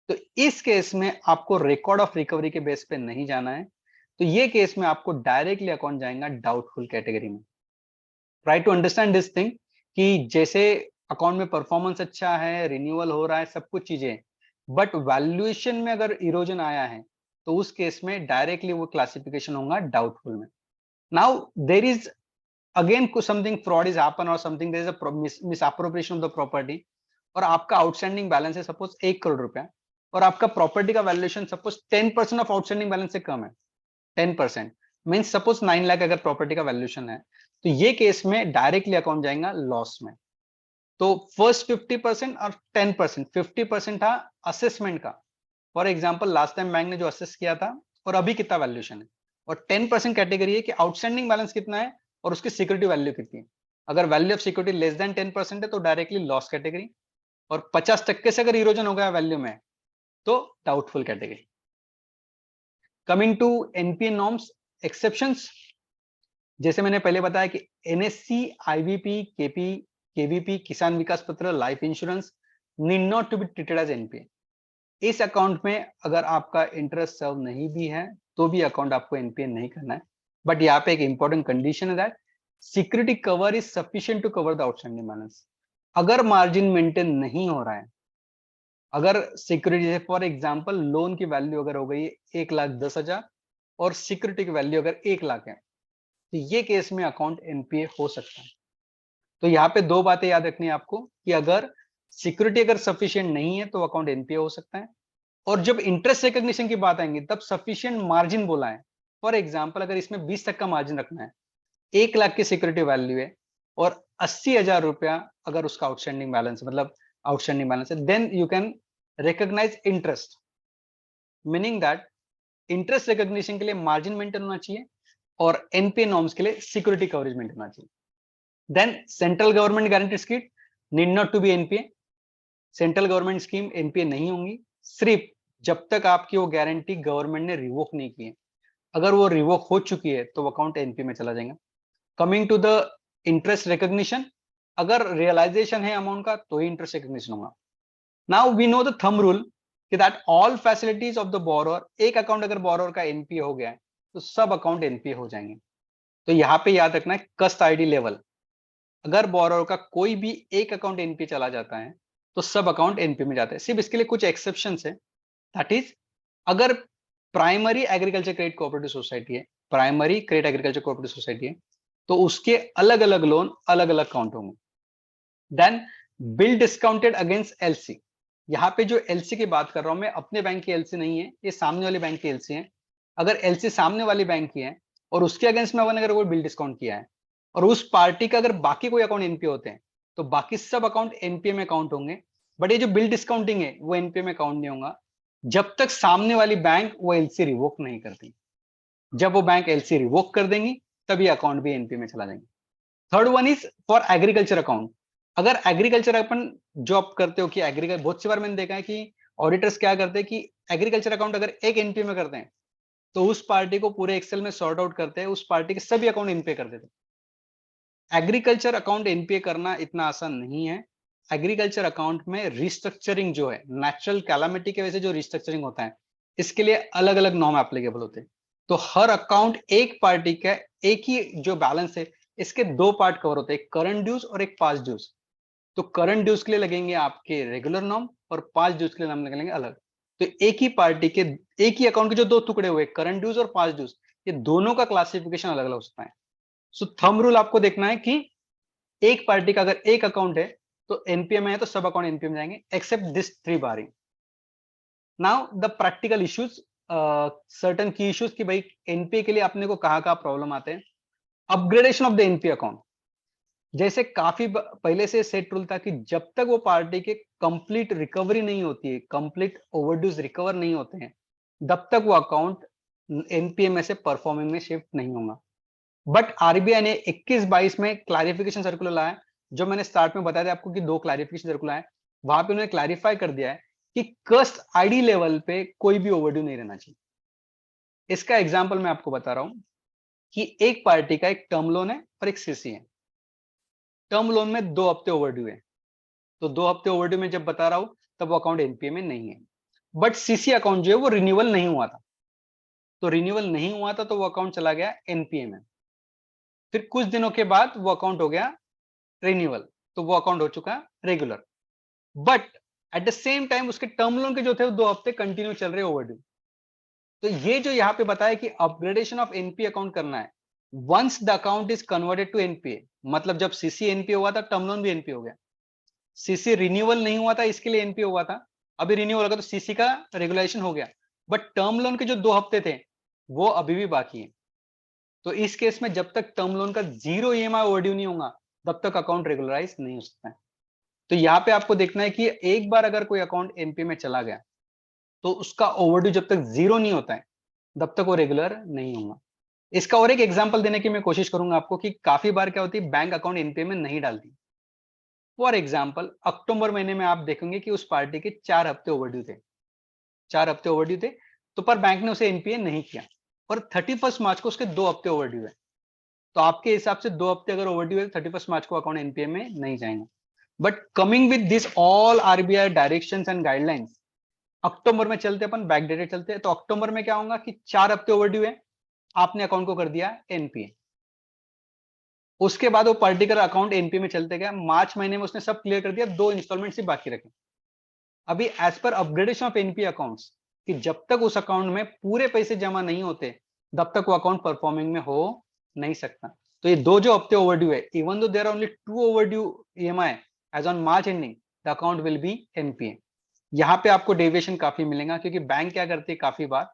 A: तो इस केस में आपको रिकॉर्ड ऑफ रिकवरी के बेस पे नहीं जाना है, तो ये केस में आपको डायरेक्टली अकाउंट जाएगा डाउटफुल कैटेगरी में। Try to understand this thing कि जैसे अकाउंट में परफॉर्मेंस अच्छा है, रिन्यूअल हो रहा है, सब कुछ चीजें, बट वैल्यूएशन में अगर इरोजन आया है तो उस केस में डायरेक्टली वो क्लासिफिकेशन होगा डाउटफुल में। Now there is again something fraud is happen और something there is a misappropriation of the property, और आपका आउटस्टैंडिंग बैलेंस है सपोज 1 करोड़ रुपया, और आपका प्रॉपर्टी का valuation suppose 10% of outstanding balance से कम है, 10% मींस सपोज 9 लाख अगर प्रॉपर्टी का वैल्यूएशन है, तो ये केस में डायरेक्टली अकाउंट जाएगा लॉस में। तो फर्स्ट 50% और 10%, 50% था असेसमेंट का, for example last time bank ने जो असेस किया था और अभी कितना वैल्यूएशन है, और 10% कैटेगरी है कि आउटस्टैंडिंग बैलेंस कितना है और उसकी सिक्योरिटी वैल्यू कितनी है। अगर value of security less than 10% है तो डायरेक्टली लॉस कैटेगरी, और 50% से अगर इरोजन हो गया वैल्यू में तो doubtful category. Coming to NPA norms exceptions, जैसे मैंने पहले बताया कि NSC, IVP, KP, KVP, Kisan Vikas Patra, life insurance need not to be treated as NPA. इस अकाउंट में अगर आपका इंटरेस्ट सर्व नहीं भी है तो भी अकाउंट आपको एनपीए नहीं करना है। बट यहाँ पे एक इंपॉर्टेंट कंडीशन है that security cover is sufficient to cover the outstanding balance. अगर मार्जिन मेंटेन नहीं हो रहा है, अगर सिक्योरिटी जैसे फॉर एग्जांपल लोन की वैल्यू अगर हो गई 1,10,000 और सिक्योरिटी की वैल्यू अगर 1 लाख है, तो ये केस में अकाउंट एनपीए हो सकता है। तो यहाँ पे दो बातें याद रखनी है आपको कि अगर सिक्योरिटी अगर सफिशिएंट नहीं है तो अकाउंट एनपीए हो सकता है, और जब इंटरेस्ट रिकॉग्निशन की बात आएंगी तब सफिशिएंट मार्जिन बोला है। फॉर एग्जांपल अगर इसमें 20 तक का मार्जिन रखना है, 1 लाख की सिक्योरिटी वैल्यू है और 80,000 रुपया अगर उसका आउटस्टैंडिंग बैलेंस मतलब आउटस्टैंडिंग बैलेंस है, then you can recognise interest, meaning that interest recognition के लिए मार्जिन मेंटेन होना चाहिए और एनपीए नॉर्म्स के लिए सिक्योरिटी कवरेज मेंटेन होना चाहिए। Then central government guarantee scheme need not to be NPA, central government scheme NPA नहीं होंगी सिर्फ जब तक आपकी वो गारंटी गवर्नमेंट ने रिवोक नहीं की है। अगर वो रिवोक हो चुकी है तो वो अकाउंट एनपीए में चला जाएगा। Coming to the interest recognition, अगर रियलाइजेशन है अमाउंट का तो ही इंटरेस्ट रिकॉग्निशन होगा। Now we know the thumb rule कि that all facilities of the borrower, एक अकाउंट अगर बोरोअर का एनपीए हो गया है तो सब अकाउंट एनपीए हो जाएंगे। तो यहाँ पे याद रखना है कस्ट आईडी लेवल, अगर बोरोअर का कोई भी एक अकाउंट एनपीए चला जाता है तो सब अकाउंट एनपीए में जाते हैं। सिर्फ इसके लिए कुछ एक्सेप्शन है, दैट इज अगर primary agriculture credit cooperative society है, primary credit agriculture cooperative society है, तो उसके अलग अलग लोन अलग अलग अकाउंट होंगे। Then bill discounted against LC, यहाँ पे जो एलसी की बात कर रहा हूं मैं अपने बैंक की एलसी नहीं है, ये सामने वाले बैंक की एलसी है। अगर एलसी सामने वाली बैंक की है और उसके अगेंस्ट में अगर कोई बिल डिस्काउंट किया है और उस पार्टी का अगर बाकी कोई अकाउंट एनपीए होते हैं तो बाकी सब अकाउंट एनपीए में काउंट होंगे। बट ये जो बिल डिस्काउंटिंग है वो एनपीए में काउंट नहीं होगा जब तक सामने वाली बैंक वो एलसी रिवोक नहीं करती। जब वो बैंक एलसी रिवोक कर देंगी तभी अकाउंट भी एनपीए में चला जाएंगे। Third one is for agriculture account, अगर एग्रीकल्चर अपन जॉब करते हो कि एग्रीकल्चर, बहुत सी बार मैंने देखा है कि ऑडिटर्स क्या करते हैं कि एग्रीकल्चर अकाउंट अगर एक एनपीए में करते हैं तो उस पार्टी को पूरे एक्सेल में सॉर्ट आउट करते हैं, उस पार्टी के सभी अकाउंट एनपीए कर देते हैं। एग्रीकल्चर अकाउंट एनपीए करना इतना आसान नहीं है। एग्रीकल्चर अकाउंट में रिस्ट्रक्चरिंग जो है, नेचुरल कैलामिटी की वजह से जो रिस्ट्रक्चरिंग होता है, इसके लिए अलग अलग नॉर्म एप्लीकेबल होते हैं। तो हर अकाउंट एक पार्टी का एक ही जो बैलेंस है इसके दो पार्ट कवर होते हैं, करंट ड्यूज और एक पास्ट ड्यूज। तो करंट ड्यूज के लिए लगेंगे आपके रेगुलर नॉर्म और पास्ट ड्यूज के लिए नाम लगेंगे अलग। तो एक ही पार्टी के एक ही अकाउंट के जो दो टुकड़े हुए करंट ड्यूज और पास्ट ड्यूज, ये दोनों का क्लासिफिकेशन अलग अलग हो सकता है। सो थंब रूल आपको देखना है कि एक पार्टी का अगर एक अकाउंट है तो एनपीए में है तो सब अकाउंट एनपीए में जाएंगे except this 3 barring. Now the practical issues, certain key issues कि भाई एनपीए के लिए अपने को कहाँ प्रॉब्लम आते हैं। Upgradation of the NPA account, जैसे काफी पहले से सेट रूल था कि जब तक वो पार्टी के कंप्लीट रिकवरी नहीं होती है, कंप्लीट ओवरड्यूज रिकवर नहीं होते हैं, तब तक वो अकाउंट एनपीए में से परफॉर्मिंग में शिफ्ट नहीं होगा। बट आरबीआई ने 21-22 में क्लैरिफिकेशन सर्कुलर लाया, जो मैंने स्टार्ट में बताया था आपको कि 2 क्लैरिफिकेशन सर्कुलर आए, वहां पे उन्होंने क्लैरिफाई कर दिया है कि कस्ट आईडी लेवल पे कोई भी ओवरड्यू नहीं रहना चाहिए। इसका एग्जांपल मैं आपको बता रहा हूं कि एक पार्टी का एक टर्म लोन है और एक सीसी है। टर्म लोन में 2 हफ्ते ओवरड्यू है, तो 2 हफ्ते ओवरड्यू में जब बता रहा हूं तब वो अकाउंट एनपीए में नहीं है। बट सीसी अकाउंट जो है वो रिन्यूअल नहीं हुआ था, तो रिन्यूअल नहीं हुआ था तो वो अकाउंट चला गया एनपीए में। फिर कुछ दिनों के बाद वो अकाउंट हो गया रिन्यूअल, तो वो अकाउंट हो चुका regular. But at the same time उसके टर्म लोन के जो थे वो 2 हफ्ते कंटिन्यू चल रहे ओवरड्यू। तो ये जो यहाँ पे बताया कि अपग्रेडेशन ऑफ एनपीए अकाउंट करना है once the account is converted to NPA, मतलब जब सीसी एनपीए हुआ था टर्म लोन भी एनपीए हो गया। सीसी रिन्यूअल नहीं हुआ था इसके लिए एनपीए हुआ था, अभी रिन्यूअल होगा तो सीसी का रेगुलेशन हो गया। बट टर्म लोन के जो 2 हफ्ते थे वो अभी भी बाकी है। तो इस केस में जब तक टर्म लोन का 0 ईएमआई ओवरड्यू नहीं होगा तब तक अकाउंट रेगुलराइज नहीं हो सकता है। तो यहाँ पे आपको देखना है कि एक बार अगर कोई अकाउंट एनपीए में चला गया तो उसका ओवरड्यू जब तक 0 नहीं होता है तब तक वो रेगुलर नहीं होगा। इसका और एक एग्जांपल देने की मैं कोशिश करूंगा आपको कि काफी बार क्या होती है बैंक अकाउंट एनपीए में नहीं डालती। फॉर एग्जांपल अक्टूबर महीने में आप देखेंगे कि उस पार्टी के 4 हफ्ते ओवरड्यू थे, 4 हफ्ते ओवरड्यू थे, तो पर बैंक ने उसे एनपीए नहीं किया और 31 मार्च को उसके 2 हफ्ते ओवरड्यू है। तो आपके हिसाब से 2 हफ्ते अगर ओवरड्यू है 31 मार्च को अकाउंट एनपीए में नहीं जाएंगे। But coming with this all RBI directions and guidelines, अक्टूबर में चलते अपन बैकडेटेड चलते हैं, तो अक्टूबर में क्या होगा कि 4 हफ्ते ओवरड्यू है, आपने अकाउंट को कर दिया एनपीए। उसके बाद वो पर्टिकुलर अकाउंट एनपीए में चलते गया, मार्च महीने में उसने सब क्लियर कर दिया, 2 इंस्टॉलमेंट सिर्फ बाकी रखे। अभी as per upgradation of NPA accounts कि जब तक उस अकाउंट में पूरे पैसे जमा नहीं होते तब तक वो अकाउंट परफॉर्मिंग में हो नहीं सकता। तो ये 2 जो हफ्ते ओवरड्यू है, even though there are only 2 overdue EMI as on March ending, the account will be NPA. यहाँ पे आपको डेविएशन काफी मिलेगा क्योंकि बैंक क्या करती है काफी बार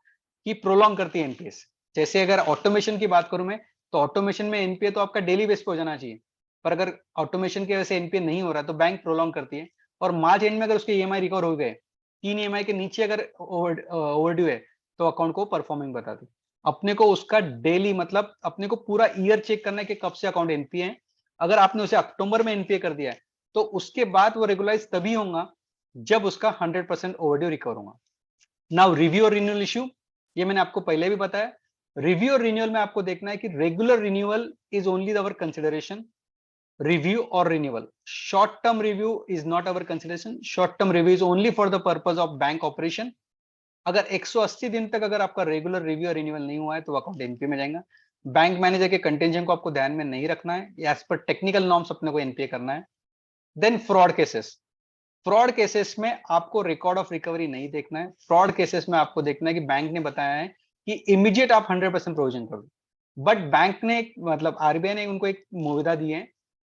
A: कि प्रोलॉन्ग करती है एनपीएस। जैसे अगर ऑटोमेशन की बात करूं मैं, तो ऑटोमेशन में एनपीए तो आपका डेली बेस पे हो जाना चाहिए, पर अगर ऑटोमेशन की वजह से एनपीए नहीं हो रहा तो बैंक प्रोलॉन्ग करती है और मार्च एंड में अगर उसके ईएमआई रिकवर हो गए, 3 ईएमआई के नीचे अगर ओवरड्यू है तो अकाउंट को परफॉर्मिंग बताती। अपने को उसका डेली मतलब अपने को पूरा ईयर चेक करना है कि कब से अकाउंट एनपीए है अगर आपने उसे अक्टूबर में एनपीए कर दिया है तो उसके बाद वो रेगुलराइज तभी होगा जब उसका 100% ओवरड्यू रिकवर होगा। नाउ रिव्यू और रिन्यूअल इश्यू, ये मैंने आपको पहले भी बताया। रिव्यू और रिन्यूअल में आपको देखना है कि regular renewal is only our consideration, review or renewal. Short term review is not our consideration. Short term review is only for the purpose of bank operation. अगर 180 दिन तक अगर आपका रेगुलर रिव्यू और रिन्यूअल नहीं हुआ है तो अकाउंट एनपीए में जाएगा। बैंक मैनेजर के कंटेंजन को आपको ध्यान में नहीं रखना है, एज पर टेक्निकल नॉर्म्स अपने को एनपीए करना है। Than fraud cases, fraud cases में आपको रिकॉर्ड ऑफ रिकवरी नहीं देखना है। फ्रॉड केसेस में आपको देखना है कि बैंक ने बताया है कि इमीडिएट आप 100% प्रोविजन कर दो, बट बैंक ने मतलब आरबीआई ने उनको एक मुविधा दी है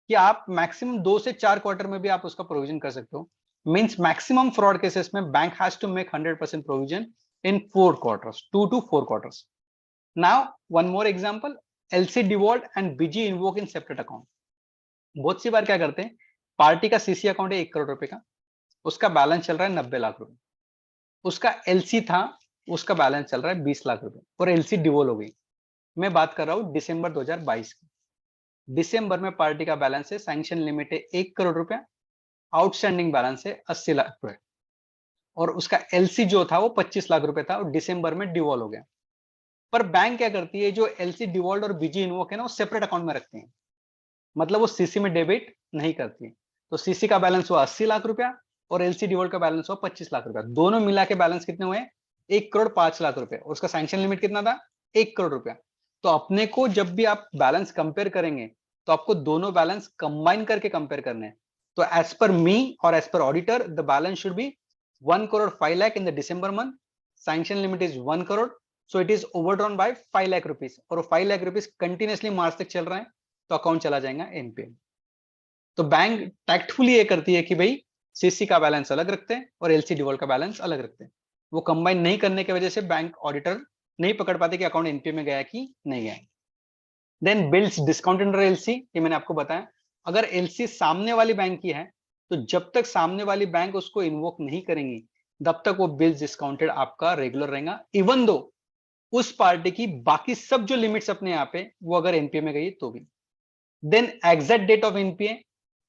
A: कि आप मैक्सिमम 2 से 4 क्वार्टर में भी आप उसका प्रोविजन कर सकते हो। मींस मैक्सिमम फ्रॉड केसेस में bank has to make 100% provision in 4 quarters, 2 to 4 quarters. Now one more example, LC devolve and BG invoke in separate account. बहुत सी बार क्या करते हैं, पार्टी का सीसी अकाउंट है 1 करोड़ रुपए का, उसका बैलेंस चल रहा है 90 लाख रुपए, उसका एलसी था, उसका बैलेंस चल रहा है 20 लाख रुपए और एलसी डिवॉल्व हो गई। मैं बात कर रहा हूं दिसंबर 2022 की। दिसंबर में पार्टी का बैलेंस है, सैंक्शन लिमिट है 1 करोड़ रुपया, आउटस्टैंडिंग बैलेंस है 80 लाख रुपए और उसका एलसी जो था वो 25 लाख रुपए था और दिसंबर में डिवॉल्व हो गया। पर बैंक क्या करती है, जो एलसी डिवॉल्व और बीजी इन्वोक है ना, वो सेपरेट अकाउंट में रखते हैं, मतलब वो सीसी में डेबिट नहीं करती है। तो सीसी का बैलेंस हुआ 80 लाख रुपया और एलसी डिवॉल्व का बैलेंस हुआ 25 लाख रुपया, दोनों मिला के बैलेंस कितने हुए, 1 करोड़ 5 लाख रुपए और उसका सैंक्शन लिमिट कितना था, 1 करोड़ रुपया। तो अपने को जब भी आप बैलेंस कंपेयर करेंगे तो आपको दोनों बैलेंस कंबाइन करके कंपेयर करने हैं। तो एज पर मी और as per auditor the balance should be 1 crore 5 lakh in the December month, sanction limit is 1 crore, so it is overdrawn by 5 lakh rupees और 5 लाख रुपीज कंटिन्यूसली मार्च तक चल रहा है, तो अकाउंट चला जाएगा एनपीए। तो बैंक टैक्टफुली ये करती है कि भाई सीसी का बैलेंस अलग रखते हैं और एलसी डिवॉल्व का बैलेंस अलग रखते हैं। वो कंबाइन नहीं करने की वजह से बैंक ऑडिटर नहीं पकड़ पाते कि अकाउंट एनपीए में गया कि नहीं गया। Then bills discount under LC, ये मैंने आपको बताया, अगर एलसी सामने वाली बैंक की है तो जब तक सामने वाली बैंक उसको इन्वोक नहीं करेंगी तब तक वो बिल्स डिस्काउंटेड आपका रेगुलर रहेगा, इवन दो उस पार्टी की बाकी सब जो लिमिट्स अपने यहाँ पे वो अगर एनपीए में गई तो भी। Then exact date of NPA,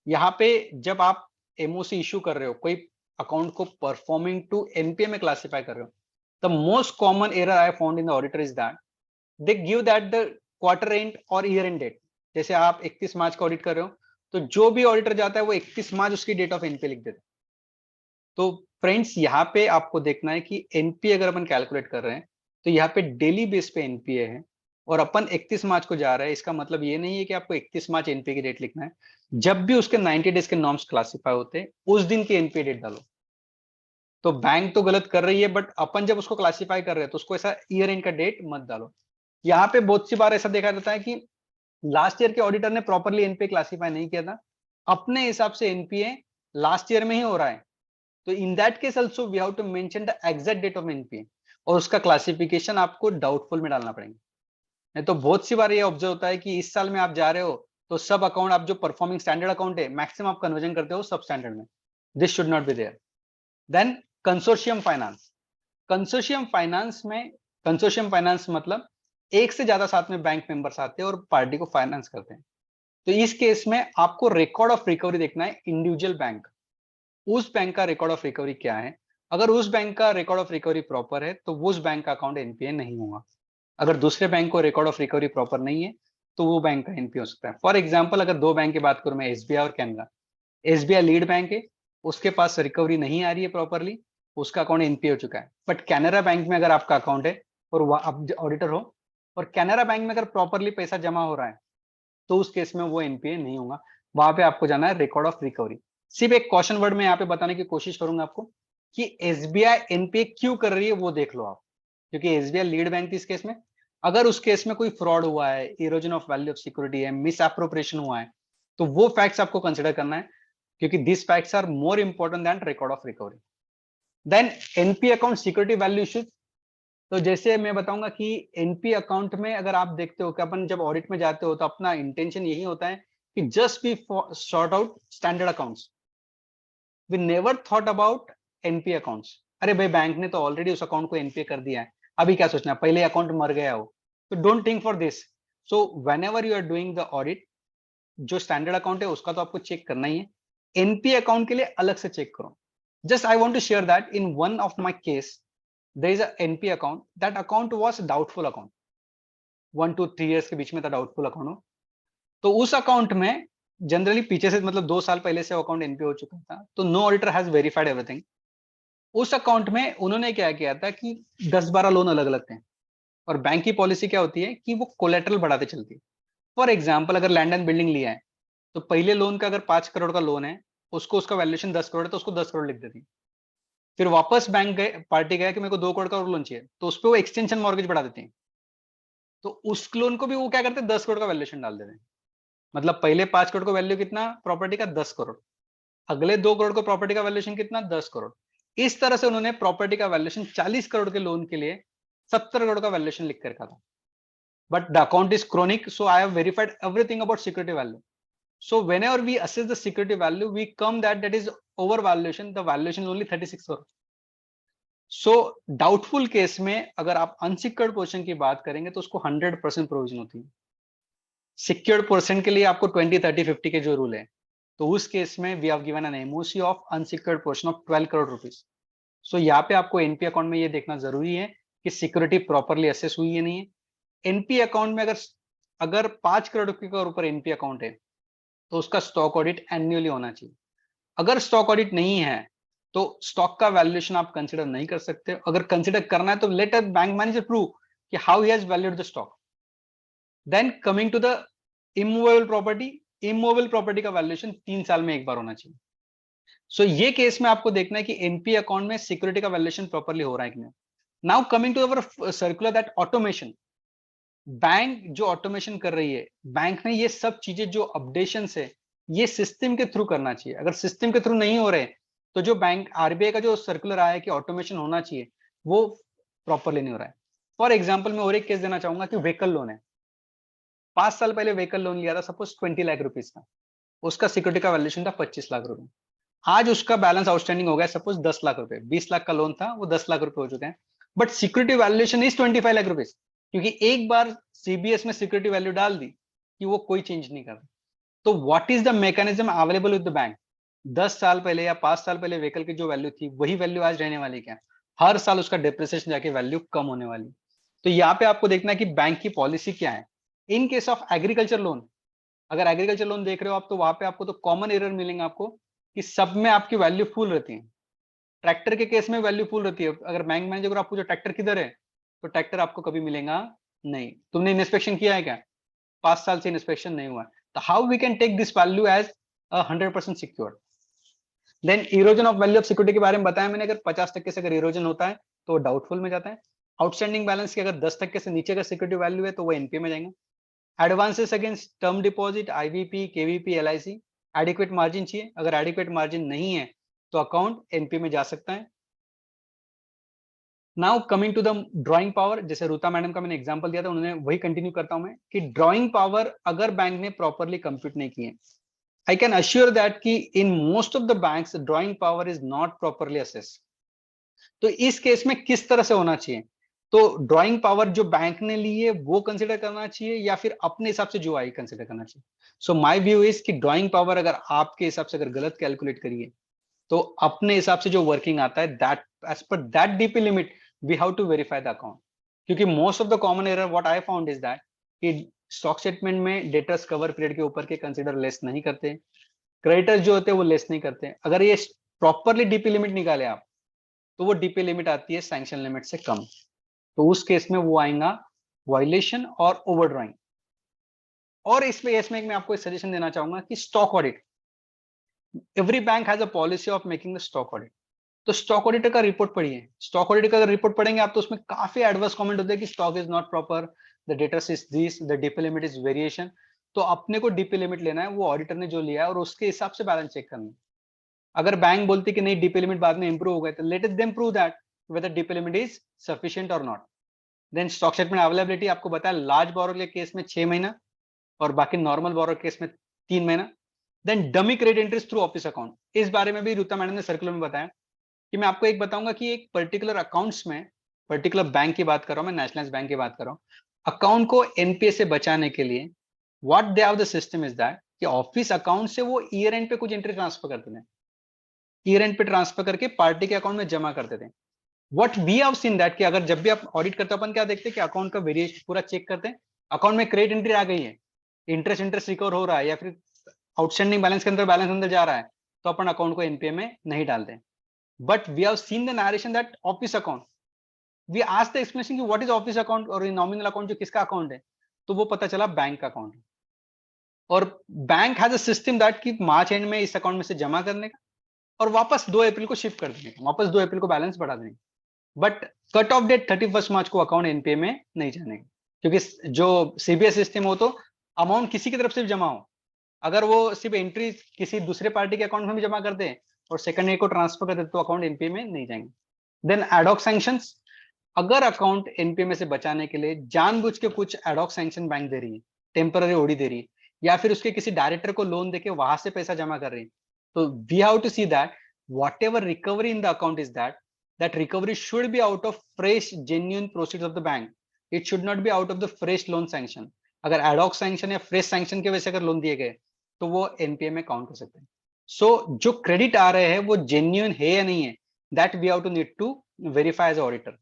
A: यहाँ पे जब आप एमओसी इशू कर रहे हो, कोई अकाउंट को परफॉर्मिंग टू एनपीए में क्लासिफाई कर रहे हो, the most common error I found in the auditor is that they give that the quarter and और ईयर एंड डेट। जैसे आप 31 मार्च का ऑडिट कर रहे हो तो जो भी ऑडिटर जाता है वो 31 मार्च उसकी डेट ऑफ एनपीए लिख देता है। तो फ्रेंड्स यहाँ पे आपको देखना है कि एनपीए अगर अपन कैलकुलेट कर रहे हैं तो यहाँ पे डेली बेस पे एनपीए है और अपन 31 मार्च को जा रहे हैं, इसका मतलब ये नहीं है कि आपको 31 मार्च एनपीए की डेट लिखना है। जब भी उसके 90 डेज के नॉर्म्स क्लासिफाई होते हैं उस दिन की एनपीए डेट डालो। तो बैंक तो गलत कर रही है बट अपन जब उसको क्लासिफाई कर रहे हैं तो उसको ऐसा ईयर एंड का डेट मत डालो। यहाँ पे बहुत सी बार ऐसा देखा जाता है कि लास्ट ईयर के ऑडिटर ने प्रॉपरली एनपीए क्लासिफाई नहीं किया था, अपने हिसाब से एनपीए लास्ट ईयर में ही हो रहा है, तो in that case also we have to mention the exact date of NPA और उसका क्लासिफिकेशन आपको डाउटफुल में डालना पड़ेगा। नहीं तो बहुत सी बार ये ऑब्जर्व होता है कि इस साल में आप जा रहे हो तो सब अकाउंट आप जो परफॉर्मिंग स्टैंडर्ड अकाउंट है मैक्सिमम आप कन्वर्जन करते हो सब स्टैंडर्ड में। This should not be there. Then consortium finance, consortium finance में, कंसोर्शियम फाइनेंस मतलब एक से ज्यादा साथ में बैंक मेंबर्स आते हैं और पार्टी को फाइनेंस करते हैं। तो इस केस में आपको रिकॉर्ड ऑफ रिकवरी देखना है इंडिविजुअल बैंक, उस बैंक का रिकॉर्ड ऑफ रिकवरी क्या है। अगर उस बैंक का रिकॉर्ड ऑफ रिकवरी प्रॉपर है तो उस बैंक का अकाउंट एनपीए नहीं होगा। अगर दूसरे बैंक को रिकॉर्ड ऑफ रिकवरी प्रॉपर नहीं है तो वो बैंक का एनपीए हो सकता है। फॉर एग्जांपल अगर दो बैंक की बात करूं मैं, एसबीआई और कैनरा, एसबीआई लीड बैंक है, उसके पास रिकवरी नहीं आ रही है प्रॉपरली, उसका अकाउंट एनपीए हो चुका है। बट कैनरा बैंक में अगर आपका अकाउंट है और आप ऑडिटर हो और कैनरा बैंक में अगर प्रॉपरली पैसा जमा हो रहा है तो उस केस में वो एनपीए नहीं होगा, वहां पे आपको जाना है रिकॉर्ड ऑफ रिकवरी। सिर्फ एक क्वेश्चन वर्ड में यहाँ पे बताने की कोशिश करूंगा आपको कि एसबीआई एनपीए क्यों कर रही है वो देख लो आप, क्योंकि एसबीआई लीड बैंक थी इस केस में। अगर उस केस में कोई फ्रॉड हुआ है, erosion of value of security है, मिस एप्रोप्रिएशन हुआ है, तो वो फैक्ट्स आपको कंसिडर करना है, क्योंकि this facts are more important than record of recovery. Then NPA account security value issues, तो जैसे मैं बताऊंगा कि एनपी अकाउंट में अगर आप देखते हो कि अपन जब ऑडिट में जाते हो तो अपना इंटेंशन यही होता है कि just be sort out standard accounts, we never thought about NPA accounts. अरे भाई बैंक ने तो ऑलरेडी उस अकाउंट को एनपीए कर दिया है, अभी क्या सोचना, पहले अकाउंट मर गया हो, तो don't think for this. So whenever you are doing the audit, जो स्टैंडर्ड अकाउंट है उसका तो आपको चेक करना ही है, एनपीए अकाउंट के लिए अलग से चेक करो। Just I want to share that in one of my case there is a NPA account, that account was doubtful account, 1 to 3 years के बीच में था डाउटफुल अकाउंट हो। तो उस अकाउंट में जनरली पीछे से मतलब 2 साल पहले से अकाउंट एनपीए हो चुका था, तो no auditor has verified everything. उस अकाउंट में उन्होंने क्या किया था कि 10-12 लोन अलग अलग थे, और बैंक की पॉलिसी क्या होती है कि वो कोलेटरल बढ़ाते चलती है। फॉर एग्जाम्पल अगर लैंड एंड बिल्डिंग लिया है, तो पहले लोन का अगर 5 करोड़ का लोन है, उसको उसका वैल्यूएशन 10 करोड़ है, तो उसको 10 करोड़ लिख देती। फिर वापस बैंक गए, पार्टी गया कि मेरे को 2 करोड़ का और लोन चाहिए, तो उस पर वो एक्सटेंशन मॉर्गेज बढ़ा देते हैं। तो उस लोन को भी वो क्या करते हैं, 10 करोड़ का वैल्यूएशन डाल देते हैं। मतलब पहले 5 करोड़ का वैल्यू कितना प्रॉपर्टी का, 10 करोड़, अगले 2 करोड़ को प्रॉपर्टी का वैल्यूएशन कितना, 10 करोड़। इस तरह से उन्होंने प्रॉपर्टी का वैल्यूएशन 40 करोड़ के लोन के लिए 70 करोड़ का वैल्यूएशन लिख कर रखा था। But the account is chronic, so I have verified everything about security value. So whenever we assess the security value, we come that is over valuation, the valuation is only 36 crore. So doubtful case में अगर आप unsecured portion की बात करेंगे तो उसको 100% provision होती है। सिक्योर्ड पोर्शन के लिए आपको 20, 30, 50 के जो रूल है, तो उस केस में we have given an MOC of unsecured portion of 12 crore rupees. So यहाँ पे आपको एनपी अकाउंट में ये देखना जरूरी है कि सिक्योरिटी प्रॉपरली असेस हुई है नहीं है। एनपी अकाउंट में अगर अगर 5 करोड़ के ऊपर एनपी अकाउंट है, तो उसका स्टॉक ऑडिट एनुअली होना चाहिए। अगर स्टॉक ऑडिट नहीं है, तो स्टॉक का वैल्यूएशन आप कंसिडर नहीं कर सकते। अगर कंसिडर करना है तो let a bank manager prove कि how he has valued the stock. Then coming to the immovable property, immovable property का वैल्यूएशन 3 साल में एक बार होना चाहिए। सो ये केस में आपको देखना है कि एनपी अकाउंट में सिक्योरिटी का वैल्यूएशन प्रॉपर्ली हो रहा है कि नहीं। Now coming to our circular that automation, bank जो ऑटोमेशन कर रही है, बैंक ने ये सब चीजें जो अपडेशन है ये सिस्टम के थ्रू करना चाहिए। अगर सिस्टम के थ्रू नहीं हो रहे, तो जो बैंक आरबीआई का जो सर्कुलर आया है कि ऑटोमेशन होना चाहिए, वो प्रॉपरली नहीं हो रहा है। फॉर एग्जाम्पल मैं और एक केस देना चाहूंगा कि व्हीकल लोन है, 5 साल पहले व्हीकल लोन लिया था सपोज 20 लाख रुपीज का, उसका सिक्योरिटी का वैल्यूएशन था 25 लाख रुपए। आज उसका बैलेंस आउटस्टैंडिंग हो गया सपोज 10 लाख रुपए, 20 लाख का लोन था वो 10 लाख रुपए हो चुके हैं, but security valuation is 25 lakh rupees, क्योंकि एक बार सीबीएस में सिक्योरिटी वैल्यू डाल दी कि वो कोई चेंज नहीं कर रहा। तो what is the mechanism available with the bank? 10 साल पहले या 5 साल पहले व्हीकल की जो वैल्यू थी वही वैल्यू आज रहने वाली क्या? हर साल उसका डिप्रिसिएशन जाके वैल्यू कम होने वाली। तो यहाँ पे आपको देखना है कि बैंक की पॉलिसी क्या है। In case of agriculture loan, अगर एग्रीकल्चर लोन देख रहे हो आप, तो वहां पे आपको तो कॉमन एरर मिलेंगे आपको कि सब में आपकी वैल्यू फुल रहती है। ट्रैक्टर के केस में वैल्यू फुल रहती है, अगर बैंक मैनेजर को आपको जो ट्रैक्टर किधर है, तो ट्रैक्टर आपको कभी मिलेगा नहीं। तुमने इंस्पेक्शन किया है क्या? 5 साल से इंस्पेक्शन नहीं हुआ। तो how we can take this value as 100% secure? Then erosion of value of security के बारे में बताया मैंने, अगर 50% से अगर इरोजन होता है तो वो डाउटफुल में जाता है। आउटस्टैंडिंग बैलेंस की अगर 10% से नीचे का सिक्योरिटी वैल्यू है तो वो एनपीए में जाएंगे। Advances against term deposit, IVP, KVP, LIC, adequate margin चाहिए, अगर एडिक्वेट मार्जिन नहीं है तो अकाउंट एनपीए में जा सकता है। Now coming to the drawing power, जैसे रूता मैडम का मैंने एग्जांपल दिया था, उन्होंने वही कंटिन्यू करता हूं मैं कि ड्राइंग पावर अगर बैंक ने प्रॉपरली कंप्यूट नहीं की है, आई कैन अश्योर दैट कि in most of the banks drawing power is not properly assessed. तो इस केस में किस तरह से होना चाहिए? तो ड्राइंग पावर जो बैंक ने ली है वो कंसिडर करना चाहिए या फिर अपने हिसाब से जो आई कंसिडर करना चाहिए? सो माय व्यू इज कि ड्राइंग पावर अगर आपके हिसाब से अगर गलत कैलकुलेट करिए, तो अपने हिसाब से जो वर्किंग आता है that as per that DP limit we have to verify the account. क्योंकि most of the common error what I found is that कि स्टॉक स्टेटमेंट में डेटर्स कवर पीरियड के ऊपर के कंसिडर लेस नहीं करते, क्रेडिटर्स जो होते हैं वो लेस नहीं करते। अगर ये प्रॉपरली डीपी लिमिट निकाले आप, तो वो डीपी लिमिट आती है सैंक्शन लिमिट से कम, तो उस केस में वो आएगा वायलेशन और ओवर ड्राइंग। और इसमें मैं आपको एक सजेशन देना चाहूंगा कि stock audit, every bank has a policy of making the stock audit. तो स्टॉक ऑडिटर का रिपोर्ट पढ़िए, स्टॉक ऑडिटर का अगर रिपोर्ट पढ़ेंगे आप, तो उसमें काफी एडवर्स कमेंट होते हैं कि stock is not proper, the debtors is this, the DP limit is variation. तो अपने को डीपी लिमिट लेना है, वो ऑडिटर ने जो लिया है और उसके हिसाब से बैलेंस चेक करना है। अगर बैंक बोलती कि नहीं डीपी लिमिट बाद में इंप्रूव हो गए, तो let them prove that whether DP limit is sufficient और नॉट। देन स्टॉक स्टेटमेंट अवेलेबिलिटी आपको बताया, लार्ज बोरो के केस में 6 महीना और बाकी नॉर्मल बोरो केस में 3 महीना। Then dummy credit entries through office account, इस बारे में भी रूता मैडम ने सर्कुलर में बताया कि मैं आपको एक बताऊंगा कि एक पर्टिकुलर अकाउंट्स में, पर्टिकुलर बैंक की बात कर रहा हूं मैं, नेशनलाइज बैंक की बात कर रहा हूं, अकाउंट को एनपीए से बचाने के लिए what they have the system is that कि ऑफिस अकाउंट से वो ईयर एंड पे कुछ एंट्री ट्रांसफर करते थे, ईयर एंड पे ट्रांसफर करके पार्टी के अकाउंट में जमा करते थे। What we have seen that कि अगर जब भी आप ऑडिट करते हो अपन क्या देखते हैं कि अकाउंट का वेरिएशन पूरा चेक करते हैं, अकाउंट में क्रेडिट एंट्री आ गई है, इंटरेस्ट रिकवर हो रहा है या फिर आउटस्टैंडिंग बैलेंस के अंदर बैलेंस अंदर जा रहा है, तो अपन अकाउंट को एनपीए में नहीं डालते। But we have seen the narration that office account, we ask the explanation कि व्हाट इज ऑफिस अकाउंट और नॉमिनल अकाउंट जो किसका अकाउंट है, तो वो पता चला बैंक का अकाउंट है। और bank has a system that कि मार्च एंड में इस अकाउंट में से जमा करने का और वापस 2 अप्रैल को शिफ्ट कर देने का, वापस 2 अप्रैल को बैलेंस बढ़ा देने का। बट कट ऑफ डेट 31 मार्च को अकाउंट एनपीए में नहीं जाने का, क्योंकि जो सीबीएस सिस्टम हो तो अमाउंट किसी की तरफ से जमा हो, अगर वो सिर्फ एंट्री किसी दूसरे पार्टी के अकाउंट में भी जमा कर दे और सेकंड ईयर को ट्रांसफर कर दे तो अकाउंट एनपीए में नहीं जाएंगे। देन एडॉक सैंक्शंस, अगर अकाउंट एनपीए में से बचाने के लिए जानबूझ के कुछ एडॉक सैंक्शन बैंक दे रही है, टेम्पररी ओडी दे रही है, या फिर उसके किसी डायरेक्टर को लोन देके वहां से पैसा जमा कर रही है, तो we have to see that whatever recovery in the account is that recovery should be out of fresh genuine proceeds of the bank, it should not be out of the fresh loan sanction। अगर ad hoc sanction या fresh sanction की वजह से अगर loan दिए गए तो वो एनपीए में काउंट कर सकते हैं। सो जो क्रेडिट आ रहे हैं वो जेन्युइन है या नहीं है, that we have to need to verify as auditor.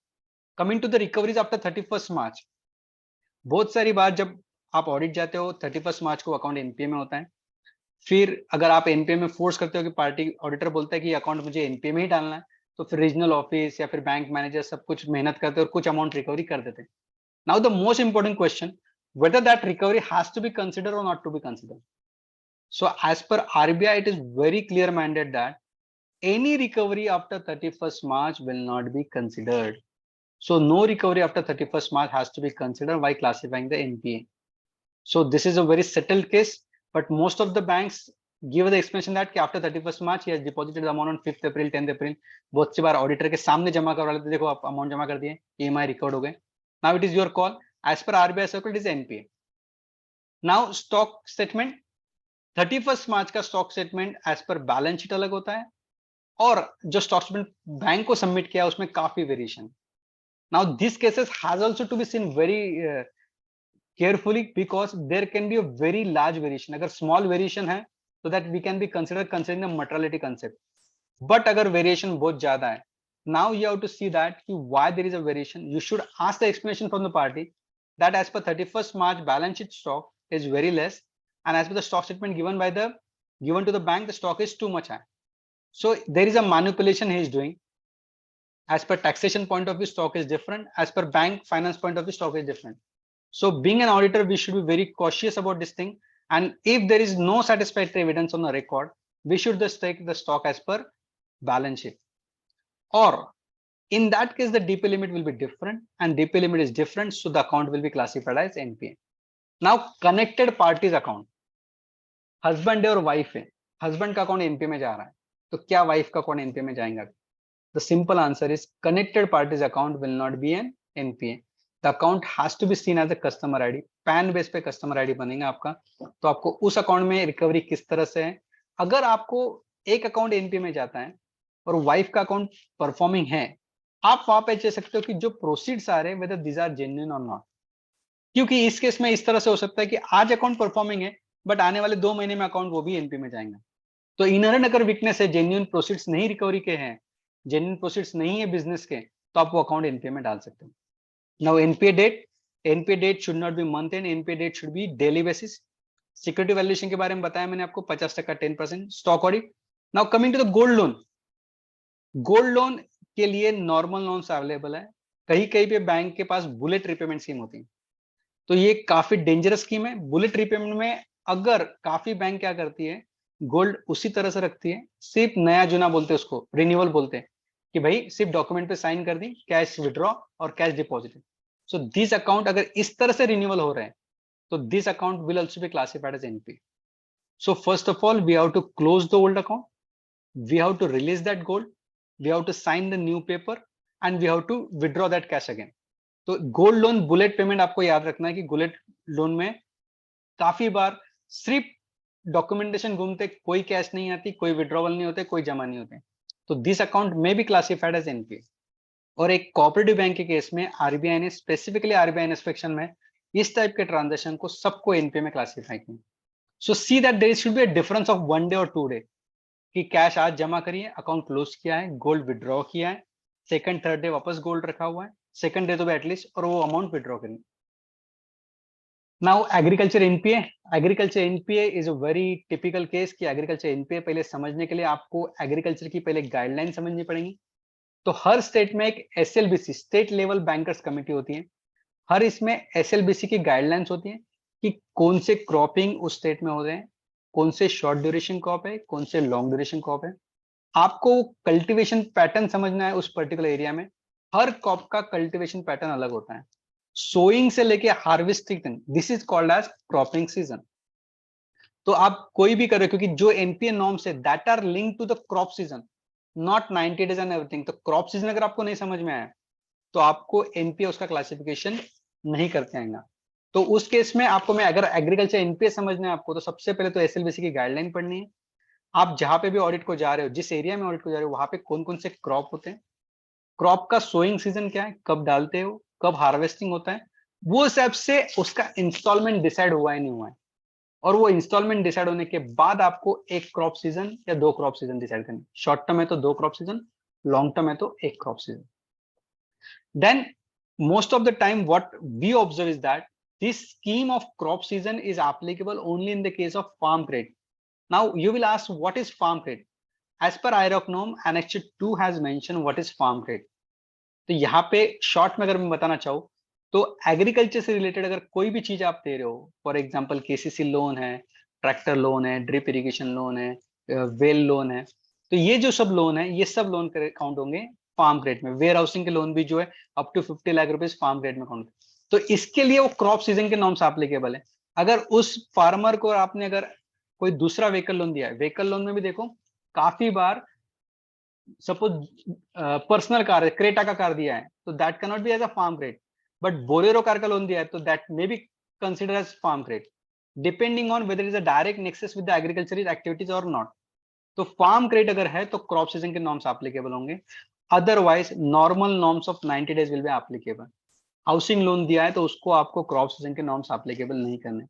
A: Coming to the recoveries after 31 March, बहुत सारी बार जब आप ऑडिट जाते हो 31 मार्च को अकाउंट एनपीए में होता है, फिर अगर आप एनपीए में फोर्स करते हो कि पार्टी ऑडिटर बोलता है कि अकाउंट मुझे एनपीए में ही डालना है, तो फिर रीजनल ऑफिस या फिर बैंक मैनेजर सब कुछ मेहनत करते हैं और कुछ अमाउंट रिकवरी कर देते हैं। Now the most important question, whether that recovery has to be considered or not to be considered. So as per RBI, it is very clear mandate that any recovery after 31st March will not be considered. So no recovery after 31st March has to be considered while classifying the NPA. So this is a very settled case, but most of the banks give the explanation that after 31st March he has deposited the amount on 5th April, 10th April. बहुत सी बार auditor के सामने जमा करवा लेते, देखो आप amount जमा कर दिए, EMI रिकॉर्ड हो गए। Now it is your call. As per RBI circular, it is NPA. Now stock statement, 31st March का stock statement as per balance sheet अलग होता है और जो स्टॉक स्टेटमेंट बैंक को सबमिट किया उसमें काफी variation. Now this cases has also to be seen very carefully because there can be a very large variation. अगर स्मॉल वेरिएशन है तो that we can be considering the materiality concept, but अगर variation बहुत ज्यादा है, now you have to see that कि why there is a variation, you should ask the explanation from the party that as per 31st March balance sheet stock is very less, and as per the stock statement given to the bank, the stock is too much high. So there is a manipulation he is doing. As per taxation point of view, stock is different. As per bank finance point of view, stock is different. So being an auditor, we should be very cautious about this thing. And if there is no satisfactory evidence on the record, we should just take the stock as per balance sheet. Or in that case, the DP limit will be different, and DP limit is different, so the account will be classified as NPA. Now, connected parties account, husband है और wife है, husband का account NPA में जा रहा है, तो क्या वाइफ का अकाउंट एनपीए में जाएगा? The simple answer is connected parties account will not be an NPA. The account has to be seen as a customer ID, PAN base पे कस्टमर आईडी बनेगा आपका, तो आपको उस अकाउंट में रिकवरी किस तरह से है। अगर आपको एक अकाउंट एनपीए में जाता है और वाइफ का अकाउंट परफॉर्मिंग है, आप वहां पे चेक सकते हो कि जो प्रोसीड्स आ रहे हैं वेदर दीज आर जेन्युइन और नॉट, क्योंकि इस केस में इस तरह से हो सकता है कि आज अकाउंट परफॉर्मिंग है बट आने वाले 2 महीने में अकाउंट वो भी एनपी में जाएंगे। तो इनहेरेंट अगर वीकनेस है, जेन्युइन प्रोसीड्स नहीं रिकवरी के हैं, जेन्युइन प्रोसीड्स नहीं है बिजनेस के, तो आप वो अकाउंट एनपीए में डाल सकते हो। Now NPA date should not be month end, NPA date should be daily basis. Security valuation के बारे में बताया मैंने आपको, 50%, 10%। Stock audit. Now coming to the gold loan, gold loan के लिए नॉर्मल लोन्स अवेलेबल है, कहीं कहीं पे बैंक के पास बुलेट रिपेमेंट स्कीम होती है, तो ये काफी डेंजरस स्कीम है। बुलेट रिपेमेंट में अगर काफी बैंक क्या करती है, गोल्ड उसी तरह से रखती है, सिर्फ नया जुना बोलते हैं उसको, रिन्यूअल बोलते हैं कि भाई सिर्फ डॉक्यूमेंट पे साइन कर दी, कैश विड्रॉ और cash deposit. So this account अगर इस तरह से रिन्यूअल हो रहे हैं तो this account will also be classified as NPA. So first of all we have to close the old account, we have to release that gold, we have to sign the new paper and we have to withdraw that cash again. तो gold loan bullet payment आपको याद रखना है कि bullet loan में काफी बार सिर्फ documentation घूमते, कोई कैश नहीं आती, कोई विड्रॉवल नहीं होते, कोई जमा नहीं होते, तो दिस अकाउंट में बी क्लासिफाइड एज एनपीए। और एक कोऑपरेटिव बैंक के केस में आरबीआई ने स्पेसिफिकली आरबीआई इंस्पेक्शन में इस टाइप के ट्रांजेक्शन को सबको एनपीए में क्लासिफाई किया। So see that there should be a difference of 1 day और 2 डे, कि कैश आज जमा करिए, अकाउंट क्लोज किया है, गोल्ड विड्रॉ किया है, सेकंड थर्ड डे वापस गोल्ड रखा हुआ है, सेकंड डे तो भी एटलीस्ट, और वो अमाउंट विड्रॉ करिए। Now agriculture NPA, agriculture NPA is a very typical case कि एग्रीकल्चर एनपीए पहले समझने के लिए आपको एग्रीकल्चर की पहले गाइडलाइन समझनी पड़ेगी। तो हर स्टेट में एक SLBC, state level bankers committee होती है, हर इसमें एसएलबीसी की गाइडलाइंस होती है कि कौन से क्रॉपिंग उस स्टेट में हो रहे हैं, कौन से शॉर्ट ड्यूरेशन क्रॉप है, कौन से लॉन्ग ड्यूरेशन क्रॉप है। आपको कल्टीवेशन पैटर्न समझना है उस पर्टिकुलर एरिया में, हर क्रॉप का कल्टीवेशन पैटर्न अलग होता है, सोइंग से लेके हार्वेस्टिंग तक, this is called as cropping season. तो आप कोई भी कर रहे हो, क्योंकि जो एनपीए नॉर्म्स है that are link to the crop season, not 90 days and everything. तो क्रॉप सीजन अगर आपको नहीं समझ में आया तो आपको एनपीए उसका क्लासिफिकेशन नहीं करते आएगा। तो उस केस में आपको, मैं अगर एग्रीकल्चर एनपीए समझना है आपको, तो सबसे पहले तो एसएलबीसी की गाइडलाइन पढ़नी है। आप जहां पे भी ऑडिट को जा रहे हो, जिस एरिया में ऑडिट को जा रहे हो, वहां पे कौन कौन से क्रॉप होते हैं, क्रॉप का सोइंग सीजन क्या है, कब डालते हो, कब हार्वेस्टिंग होता है, वो हिसाब से उसका इंस्टॉलमेंट डिसाइड हुआ है नहीं हुआ है, और वो इंस्टॉलमेंट डिसाइड होने के बाद आपको एक क्रॉप सीजन या 2 क्रॉप सीजन डिसाइड करनी। शॉर्ट टर्म है तो 2 क्रॉप सीजन, लॉन्ग टर्म है तो एक crop season. Then most of the time what we observe is that this scheme of crop season is applicable only in the case of farm credit. Now you will ask, what is farm credit? As per IROC norm, Annex 2 has mentioned what is farm credit. तो यहाँ पे short में अगर मैं बताना चाहूँ तो agriculture से रिलेटेड अगर कोई भी चीज आप दे रहे हो, फॉर एग्जांपल केसीसी लोन है, ट्रैक्टर लोन है, ड्रिप इरिगेशन लोन है, वेल लोन है, तो ये जो सब लोन है ये सब लोन काउंट होंगे फार्म क्रेडिट में। वेयर हाउसिंग के लोन भी जो है up to 50 lakh rupees farm credit में काउंट। तो इसके लिए वो क्रॉप सीजन के नॉर्म्स एप्लीकेबल है। अगर उस फार्मर को आपने अगर कोई दूसरा व्हीकल लोन दिया है, व्हीकल लोन में भी देखो काफी बार, सपोज पर्सनल कार है, क्रेटा का कार दिया है, तो that can not be as a farm credit, but Bolero car का लोन दिया है तो that may be consider as farm credit, depending on whether is a direct nexus with the agriculture activities और not. तो farm credit अगर है तो crop season के नॉर्म्स एप्लीकेबल होंगे, otherwise normal norms of 90 days will be applicable. Housing loan दिया है तो उसको आपको क्रॉप सीजन के नॉर्म्स एप्लीकेबल नहीं करने।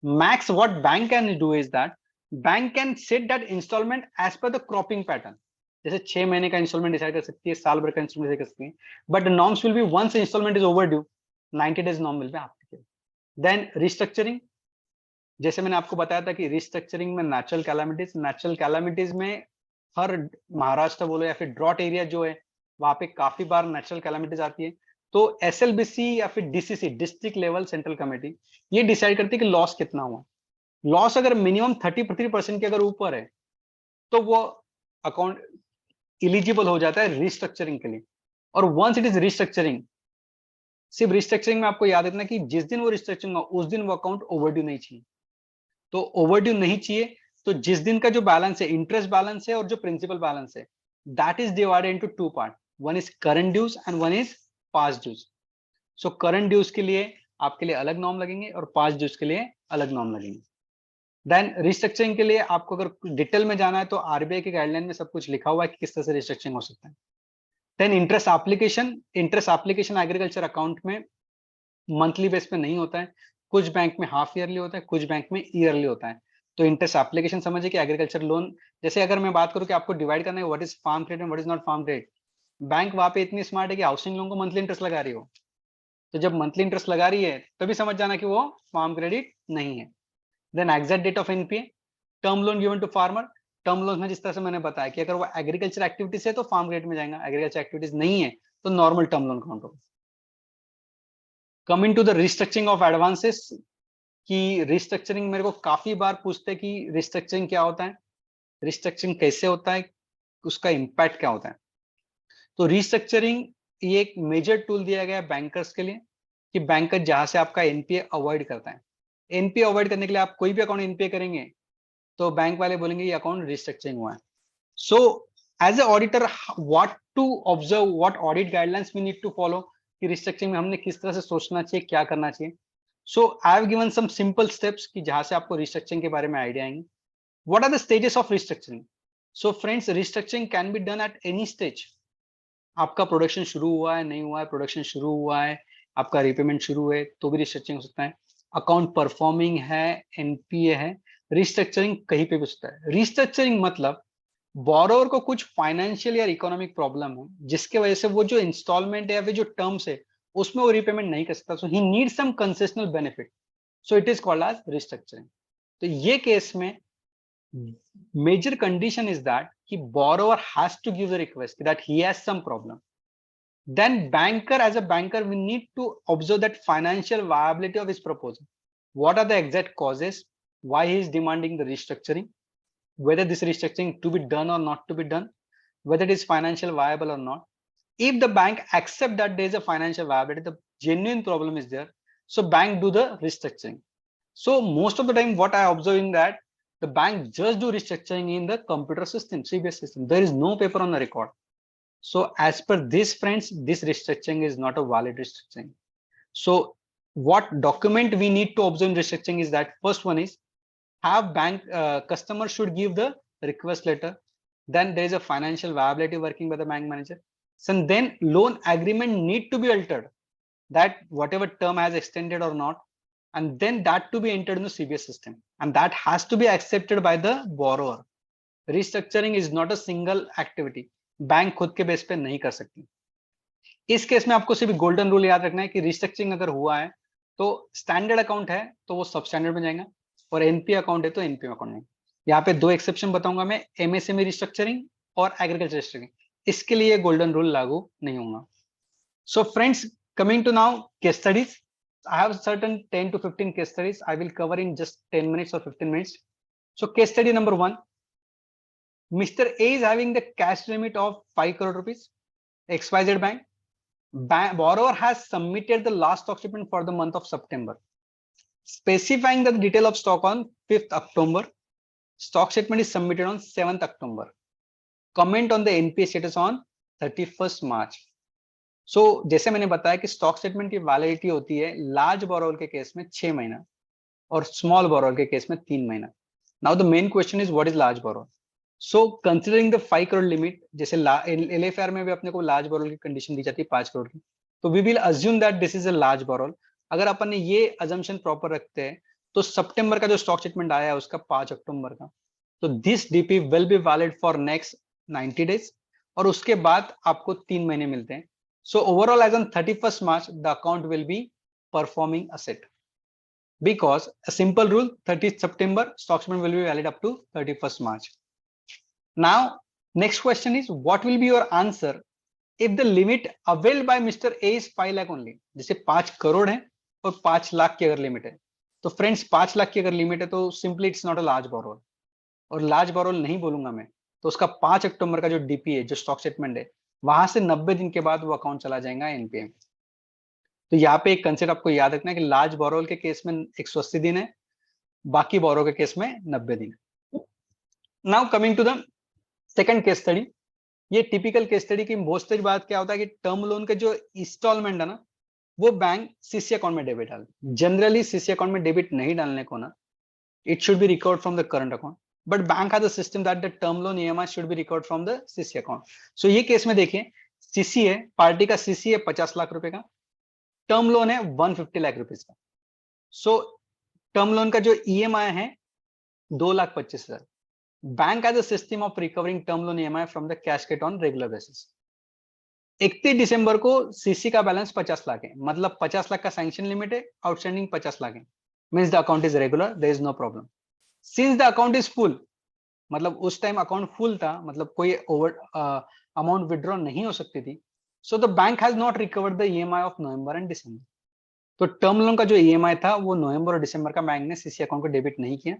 A: Max what bank can do is that bank can set that installment as per the cropping pattern, जैसे 6 महीने का इंस्टॉलमेंट डिसाइड कर सकती है, साल भर का इंस्टॉलमेंट डिसाइड कर सकती है, but norms will be once installment is overdue 90 days norm will be applicable. Then restructuring, जैसे मैंने आपको बताया था कि रिस्ट्रक्चरिंग में नेचुरल कैलामिटीज में हर महाराष्ट्र बोलो या फिर ड्रॉट एरिया जो है वहां पे काफी बार नेचुरल कैलामिटीज आती है। तो एसएलबीसी या फिर DCC, district level central committee, ये डिसाइड करती है कि लॉस कितना हुआ। लॉस अगर मिनिमम 33% के अगर ऊपर है तो वो अकाउंट इलिजिबल हो जाता है रिस्ट्रक्चरिंग के लिए। और वंस इट इज रिस्ट्रक्चरिंग, सिर्फ रिस्ट्रक्चरिंग में आपको याद रखना कि जिस दिन वो रिस्ट्रक्चरिंग हो उस दिन वो अकाउंट ओवरड्यू नहीं चाहिए। तो ओवरड्यू नहीं चाहिए तो जिस दिन का जो बैलेंस है, इंटरेस्ट बैलेंस है और जो प्रिंसिपल बैलेंस है, that is divided into 2 part, one is current dues and one is past dues. So current dues के लिए आपके लिए अलग नॉर्म लगेंगे और पास्ट ड्यूज के लिए अलग नॉर्म लगेंगे। देन रिस्ट्रक्चरिंग के लिए आपको अगर डिटेल में जाना है तो आरबीआई की गाइडलाइन में सब कुछ लिखा हुआ है कि किस तरह से रिस्ट्रक्चरिंग हो सकता है। Then interest application agriculture account में मंथली बेस पे नहीं होता है, कुछ बैंक में हाफ ईयरली होता है, कुछ बैंक में ईयरली होता है। तो इंटरेस्ट एप्लीकेशन समझिए कि एग्रीकल्चर लोन, जैसे अगर मैं बात करूं कि आपको डिवाइड करना है what is farm credit and what is not farm credit, bank वहां पे इतनी स्मार्ट है कि हाउसिंग लोन को मंथली इंटरेस्ट लगा रही हो, तो जब मंथली इंटरेस्ट लगा रही है तभी समझ जाना कि वो फार्म क्रेडिट नहीं है। Then exact date of NPA, term loan given to farmer, term loan में जिस तरह से मैंने बताया कि अगर वो एग्रीकल्चर एक्टिविटीज है तो फार्म क्रेडिट में जाएगा, एग्रीकल्चर एक्टिविटीज नहीं है तो नॉर्मल टर्म लोन काउंट होगा। Coming to the restructuring of advances, कि रिस्ट्रक्चरिंग मेरे को काफी बार पूछते हैं कि रिस्ट्रक्चरिंग क्या होता है, रिस्ट्रक्चरिंग कैसे होता है, उसका इंपैक्ट क्या होता है। तो रिस्ट्रक्चरिंग ये एक मेजर टूल दिया गया है बैंकर्स के लिए कि बैंकर जहां से आपका एनपीए अवॉइड करता है। एनपीए अवॉइड करने के लिए आप कोई भी अकाउंट एनपीए करेंगे तो बैंक वाले बोलेंगे ये अकाउंट रिस्ट्रक्चरिंग हुआ है। So as a auditor what to observe, what audit guidelines we need to follow, कि रिस्ट्रक्चरिंग में हमने किस तरह से सोचना चाहिए, क्या करना चाहिए। So I have given some simple steps कि जहां से आपको रिस्ट्रक्चरिंग के बारे में आइडिया आएंगे। What are the stages of restructuring? So friends, restructuring can be done at any stage. आपका प्रोडक्शन शुरू हुआ है, नहीं हुआ है, प्रोडक्शन शुरू हुआ है, आपका रिपेमेंट शुरू है तो भी रिस्ट्रक्चरिंग हो सकता है। अकाउंट परफॉर्मिंग है, एनपीए है, रिस्ट्रक्चरिंग कहीं पे भी होता है। रिस्ट्रक्चरिंग मतलब बोरोवर को कुछ फाइनेंशियल या इकोनॉमिक प्रॉब्लम है जिसके वजह से वो जो इंस्टॉलमेंट है या फिर जो टर्म्स है उसमें वो रीपेमेंट नहीं कर सकता, so he need some concessional benefit, so it is called as restructuring. तो ये केस में मेजर कंडीशन इज दैट कि borrower has to give the request that he has some problem, then banker as a banker we need to observe that financial viability of his proposal. What are the exact causes why he is demanding the restructuring, whether this restructuring to be done or not to be done, whether it is financial viable or not. If the bank accept that there is a financial viability, the genuine problem is there, so bank do the restructuring. So most of the time what I observe in that the bank just do restructuring in the computer system, CBS system. There is no paper on the record. So as per this, friends, this restructuring is not a valid restructuring. So what document we need to observe in restructuring is that first one is have bank customer should give the request letter. Then there is a financial viability working by the bank manager. So then loan agreement need to be altered, that whatever term has extended or not, and then that to be entered in the CBS system, and that has to be accepted by the borrower. Restructuring is not a single activity. Bank खुद के base पे नहीं कर सकती। इस केस में आपको सिर्फ गोल्डन रूल याद रखना है कि रिस्ट्रक्चरिंग अगर हुआ है तो स्टैंडर्ड अकाउंट है तो वो सब स्टैंडर्ड में जाएगा, और एनपी अकाउंट है तो एनपी अकाउंट में। यहाँ पे दो एक्सेप्शन बताऊंगा मैं, एमएसएमई रिस्ट्रक्चरिंग और एग्रीकल्चर रिस्ट्रक्चरिंग, इसके लिए गोल्डन रूल लागू नहीं होगा। So friends, coming to now case studies, I have certain 10 to 15 case studies I will cover in just 10 minutes or 15 minutes. So case study number 1, Mr. A is having the cash limit of 5 crore rupees, XYZ bank. Borrower has submitted the last stock shipment for the month of September, specifying the detail of stock on 5th October. Stock shipment is submitted on 7th October. Comment on the NPA status on 31st March. So जैसे मैंने बताया कि stock statement की validity होती है large borrower के case में 6 महीना और स्मॉल बोरोवर के केस में 3 महीना। Now the main question is what is large borrower. So considering the 5 crore limit, जैसे एलएफआर में भी अपने को लार्ज बोरोवर की कंडीशन दी जाती है 5 करोड़ की, तो we will assume that this is a large borrower. अगर अपन ने ये अजम्पशन प्रॉपर रखते हैं तो सितंबर का जो स्टॉक स्टेटमेंट आया है उसका 5 अक्टूबर का, तो this DP will be valid for next 90 days, और उसके बाद आपको 3 महीने मिलते हैं। So overall, as on 31st March, the account will be performing asset, because a simple rule, 30th September stock shipment will be valid up to 31st March. Now, next question is, what will be your answer if the limit availed by Mr. A is 5 lakh only? जैसे 5 करोड़ है और 5 लाख की अगर limit है, तो friends 5 lakh की अगर limit है तो simply it's not a large borrower, और लार्ज बोरोवर नहीं बोलूंगा मैं, तो उसका 5 अक्टूबर का जो डीपी है, जो स्टॉक स्टेटमेंट है, वहां से 90 दिन के बाद वो अकाउंट चला जाएगा एनपीए। तो यहाँ पे एक कंसेप्ट आपको याद रखना है कि लार्ज बोरोवर के केस में 180 दिन है, बाकी बोरोवर के केस में 90 दिन है। Now coming to the second case study, ये टिपिकल केस स्टडी की मोस्ट बात क्या होता है कि टर्म लोन के जो इंस्टॉलमेंट है ना, वो बैंक सीसी अकाउंट में डेबिट डाल, जनरली सीसी अकाउंट में डेबिट नहीं डालने को ना, it should be recovered from the current account, but bank has a system that the term loan EMI should be recovered from the CC account. So ये case में देखिए, CC है, party का सीसी है 50 लाख रुपए का, टर्म लोन है 150 lakh rupees का। सो टर्म लोन का जो ईएमआई है 2,25,000। Bank has a system of recovering term loan EMI from the cash get on regular basis. 31 दिसंबर को सीसी का बैलेंस 50 लाख है, मतलब 50 लाख का सैंक्शन लिमिट है, आउटस्टैंडिंग 50 लाख है, means the account is regular, there is no problem. Since the account is full, मतलब उस time account full था, मतलब कोई ओवर अमाउंट विड्रॉ नहीं हो सकती थी, so the bank has not recovered the EMI of November and December. तो टर्म लोन का जो ईएमआई था वो नवंबर और दिसंबर का बैंक ने सीसी अकाउंट को डेबिट नहीं किया,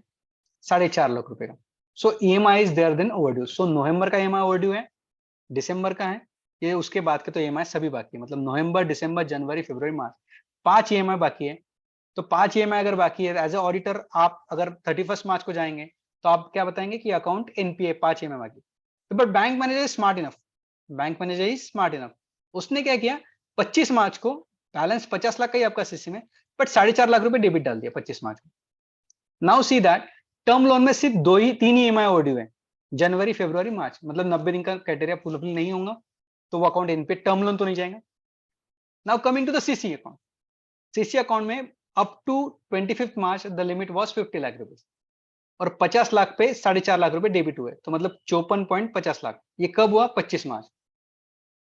A: 4.5 लाख रुपए का। So EMI is there then overdue. So November का ईएमआई ओवरड्यू है, दिसंबर का है, ये उसके बाद के तो ईएमआई सभी बाकी है, मतलब नवंबर, दिसंबर, जनवरी, फरवरी, मार्च, 5 ईएमआई बाकी है। तो 5 ईएमआई अगर बाकी है, एज ए ऑडिटर आप अगर 31 मार्च को जाएंगे तो आप क्या बताएंगे कि अकाउंट एनपीए 5 ईएमआई बाकी। तो but bank manager is smart enough, bank manager is smart enough, उसने क्या किया, 25 मार्च को बैलेंस 50 लाख का ही आपका सीसी में, बट 4.5 लाख रुपए डेबिट डाल दिया 25 मार्च को। Now see that term loan में सिर्फ 3 ईएमआई ओवरड्यू है, जनवरी, फरवरी, मार्च, मतलब 90 दिन का क्राइटेरिया फुलफिल नहीं होगा, तो वो अकाउंट एनपीए टर्म लोन तो नहीं जाएगा। Now coming to the CC account, CC account में up to 25 March the limit was 50 lakh rupees, और 50 लाख पे 4.5 लाख रुपए डेबिट हुए, तो मतलब 54.50 लाख। ये कब हुआ? 25 मार्च।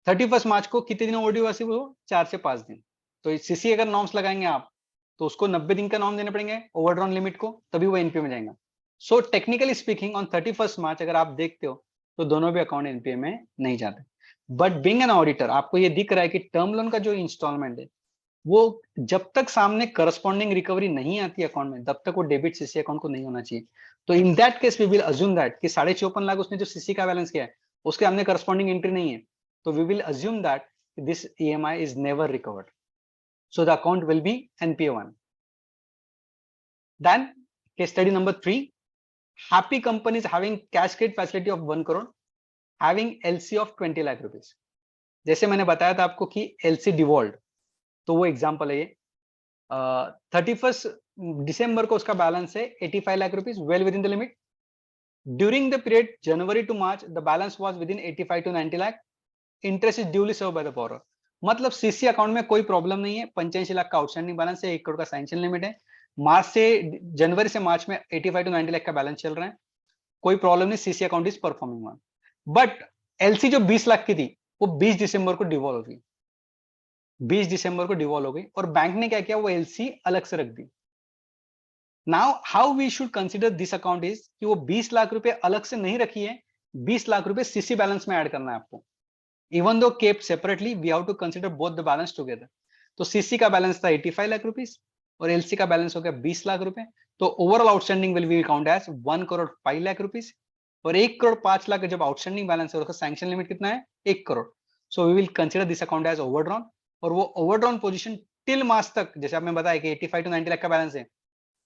A: 31 मार्च को कितने दिन ओवरड्यू वैसे वो? 4 से 5 दिन। तो सीसी अगर नॉर्म्स लगाएंगे आप, तो उसको 90 दिन का नॉर्म देने पड़ेंगे ओवरड्रॉन लिमिट को, तभी वो एनपीए में जाएगा। सो टेक्निकली स्पीकिंग ऑन 31 मार्च अगर आप देखते हो तो दोनों भी अकाउंट एनपीए में नहीं जाते। बट बीइंग एन ऑडिटर आपको ये दिख रहा है कि टर्म लोन का जो इंस्टॉलमेंट है वो जब तक सामने करस्पॉन्डिंग रिकवरी नहीं आती अकाउंट में, तब तक वो डेबिट सीसी अकाउंट को नहीं होना चाहिए। तो in that case we will assume that कि 54.5 लाख उसने जो सीसी का बैलेंस किया है उसके हमने करस्पॉन्डिंग एंट्री नहीं है, तो we will assume that this EMI is never recovered. So the account will be NPA1. Then case study number 3, happy companies having cash credit facility of 1 crore, having LC of 20 lakh rupees. जैसे मैंने बताया था आपको कि LC devolve, तो वो example है ये। 31 दिसंबर को उसका बैलेंस है 85 lakh rupees, well within the limit. During the period January to March the balance was within 85 to 90 lakh, interest is duly serve by the borrower. मतलब सीसी अकाउंट में कोई प्रॉब्लम नहीं है, 85 लाख का आउटस्टैंडिंग बैलेंस है, 1 करोड़ का sanction limit है, मार्च से जनवरी से मार्च में 85 टू 90 लाख का बैलेंस चल रहा है, कोई प्रॉब्लम नहीं, CC account is performing one. But LC जो 20 लाख की थी वो 20 दिसंबर को डिवॉल्व हो गई, 20 दिसंबर को डिवॉल्व हो गई, और बैंक ने क्या किया, वो एलसी अलग से रख दी। Now how we should consider this account is कि वो 20 लाख रुपए अलग से नहीं रखी है, 20 लाख रुपए सीसी बैलेंस में ऐड करना है आपको। Even though kept separately, we have to consider both the balance together. तो सीसी का बैलेंस था 85 लाख रुपीस और एलसी का बैलेंस हो गया 20 लाख रुपए, तो overall outstanding will be count as 1 crore 5 lakh rupees, और 1 करोड़ 5 लाख जब आउटस्टैंडिंग बैलेंस है उसका सैंक्शन लिमिट कितना है? 1 crore. So we will consider this account as overdrawn, और वो ओवरड्रॉन पोजीशन टिल मार्च तक, जैसे आपने बताया कि 85 टू 90 लाख का बैलेंस है,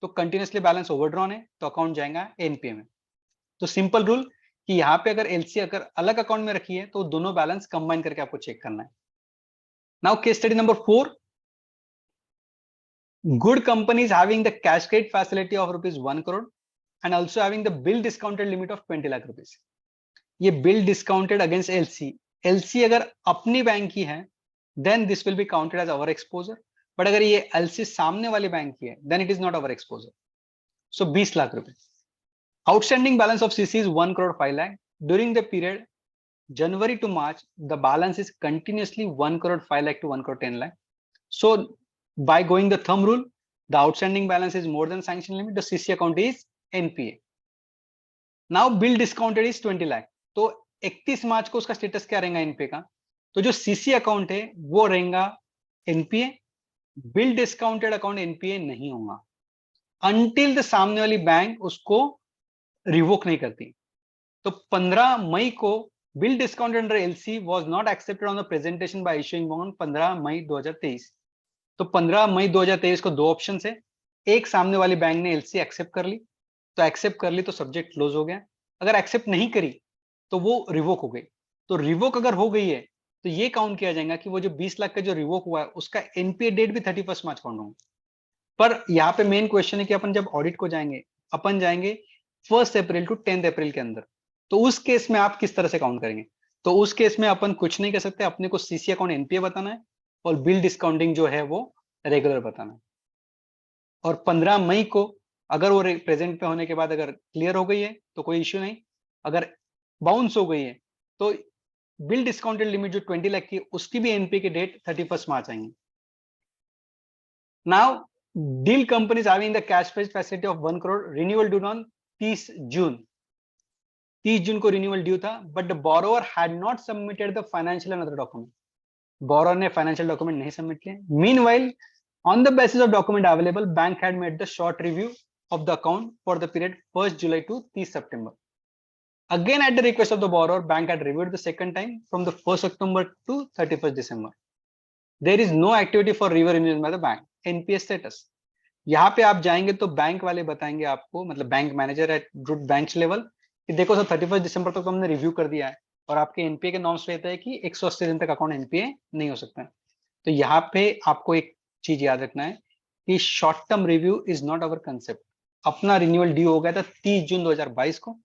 A: तो कंटिन्यूसली बैलेंस ओवरड्रॉन है, तो अकाउंट जाएगा एनपीए में। तो सिंपल रूल कि यहाँ पे अगर एलसी अगर अलग अकाउंट में रखी है तो दोनों बैलेंस कंबाइन करके आपको चेक करना है। Now case study number 4, good companies having the cash credit facility of rupees 1 crore and also having the bill discounted limit of 20 lakh rupees. ये bill discounted against LC, LC अगर अपनी बैंक की है then this will be counted as our exposure, but अगर ये LC सामने वाली bank की है then it is not our exposure. So 20 lakh रुपए। Outstanding balance of CC is 1 crore 5 lakh. During the period January to March, the balance is continuously 1 crore 5 lakh to 1 crore 10 lakh. So by going the thumb rule, the outstanding balance is more than sanction limit. The CC account is NPA. Now bill discounted is 20 lakh. तो 31 मार्च को उसका status क्या रहेगा NPA का? तो जो CC account है वो रहेगा NPA, bill discounted account NPA नहीं होगा अनटिल द सामने वाली बैंक उसको रिवोक नहीं करती। तो 15 मई को bill discounted under LC was not accepted on the presentation by issuing bond 15 मई 2023। तो 15 मई 2023 को दो ऑप्शन है, एक सामने वाली बैंक ने एलसी एक्सेप्ट कर ली, तो एक्सेप्ट कर ली तो सब्जेक्ट क्लोज हो गया, अगर एक्सेप्ट नहीं करी तो वो रिवोक हो गई। तो रिवोक अगर हो गई है तो ये काउंट किया जाएगा कि वो जो 20 लाख का जो रिवोक हुआ है उसका एनपीए डेट भी 31 मार्च काउंट होगा। पर यहाँ पे मेन क्वेश्चन है कि अपन जब ऑडिट को जाएंगे अपन जाएंगे 1 अप्रैल टू 10 अप्रैल के अंदर, तो उस केस में आप किस तरह से काउंट करेंगे? तो उस केस में अपन कुछ नहीं कर सकते, अपने को सीसी अकाउंट एनपीए बताना है और बिल डिस्काउंटिंग जो है वो रेगुलर बताना है। और 15 मई को अगर वो प्रेजेंट पे होने के बाद अगर क्लियर हो गई है तो कोई इश्यू नहीं, अगर बाउंस हो गई है तो बिल डिस्काउंटेड लिमिट जो 20 लाख की उसकी भी एनपीए की डेट 31 मार्च आएंगे। Now deal companies having the cash facility of 1 crore, renewal due on 30 June, 30 जून को रिन्यूअल ड्यू था, but the borrower had not submitted the financial and other document, borrower ने फाइनेंशियल डॉक्यूमेंट नहीं सबमिट किए। Meanwhile on the basis of document available bank had made the short review of the account for the period 1 July to 30 September. Again at the request of the borrower, bank had reviewed the second time from the 1st October to 31st December. There is no activity for review renewal by the bank. NPA status. यहाँ पे आप जाएंगे तो bank वाले बताएंगे आपको, मतलब bank manager at bank level, कि देखो सर 31 दिसंबर तक तो हमने रिव्यू कर दिया है और आपके एनपीए के नॉर्म्स रहता है कि 180 दिन तक अकाउंट एनपीए नहीं हो सकता है। तो यहाँ पे आपको एक चीज याद रखना है कि short term review is not our concept. अपना रिन्यूअल ड्यू हो गया था 30 जून 2022 को,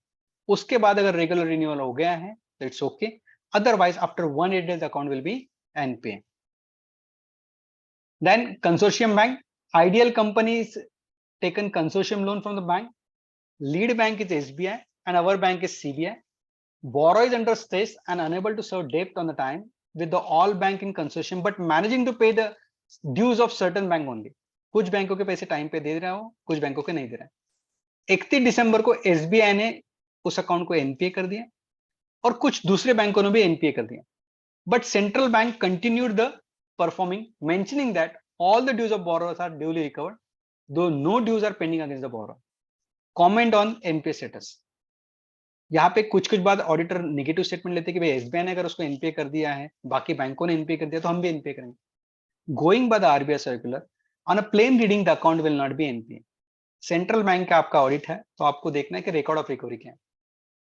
A: उसके बाद अगर रेगुलर रिन्यूअल हो गया है तो it's okay, otherwise after 180 days account will be NPA. Then consortium bank, ideal companies taken consortium loan from the bank, Lead bank is SBI and our bank is CBI. Borrower is under stress and unable to serve debt on the time with the all bank in consortium, but managing to pay the dues of certain bank only. कुछ बैंकों के पैसे time पे दे रहा हो, कुछ बैंकों के नहीं दे रहा है। 31 दिसंबर को SBI ने उस अकाउंट को एनपीए कर दिया और कुछ दूसरे बैंकों ने भी एनपीए कर दिया, but central bank continued the performing, mentioning that all the dues of borrowers are duly recovered, though no dues are pending against the borrower. Comment on NPA status. यहाँ पे कुछ बात ऑडिटर नेगेटिव स्टेटमेंट लेते हैं कि भाई SBI ने अगर उसको एनपीए कर दिया है, बाकी बैंकों ने एनपीए कर दिया, तो हम भी एनपीए करेंगे। Going by the RBI circular on a plain reading the account will not be NPA. Central bank का आपका ऑडिट है तो आपको देखना है कि रिकॉर्ड ऑफ रिकवरी क्या है।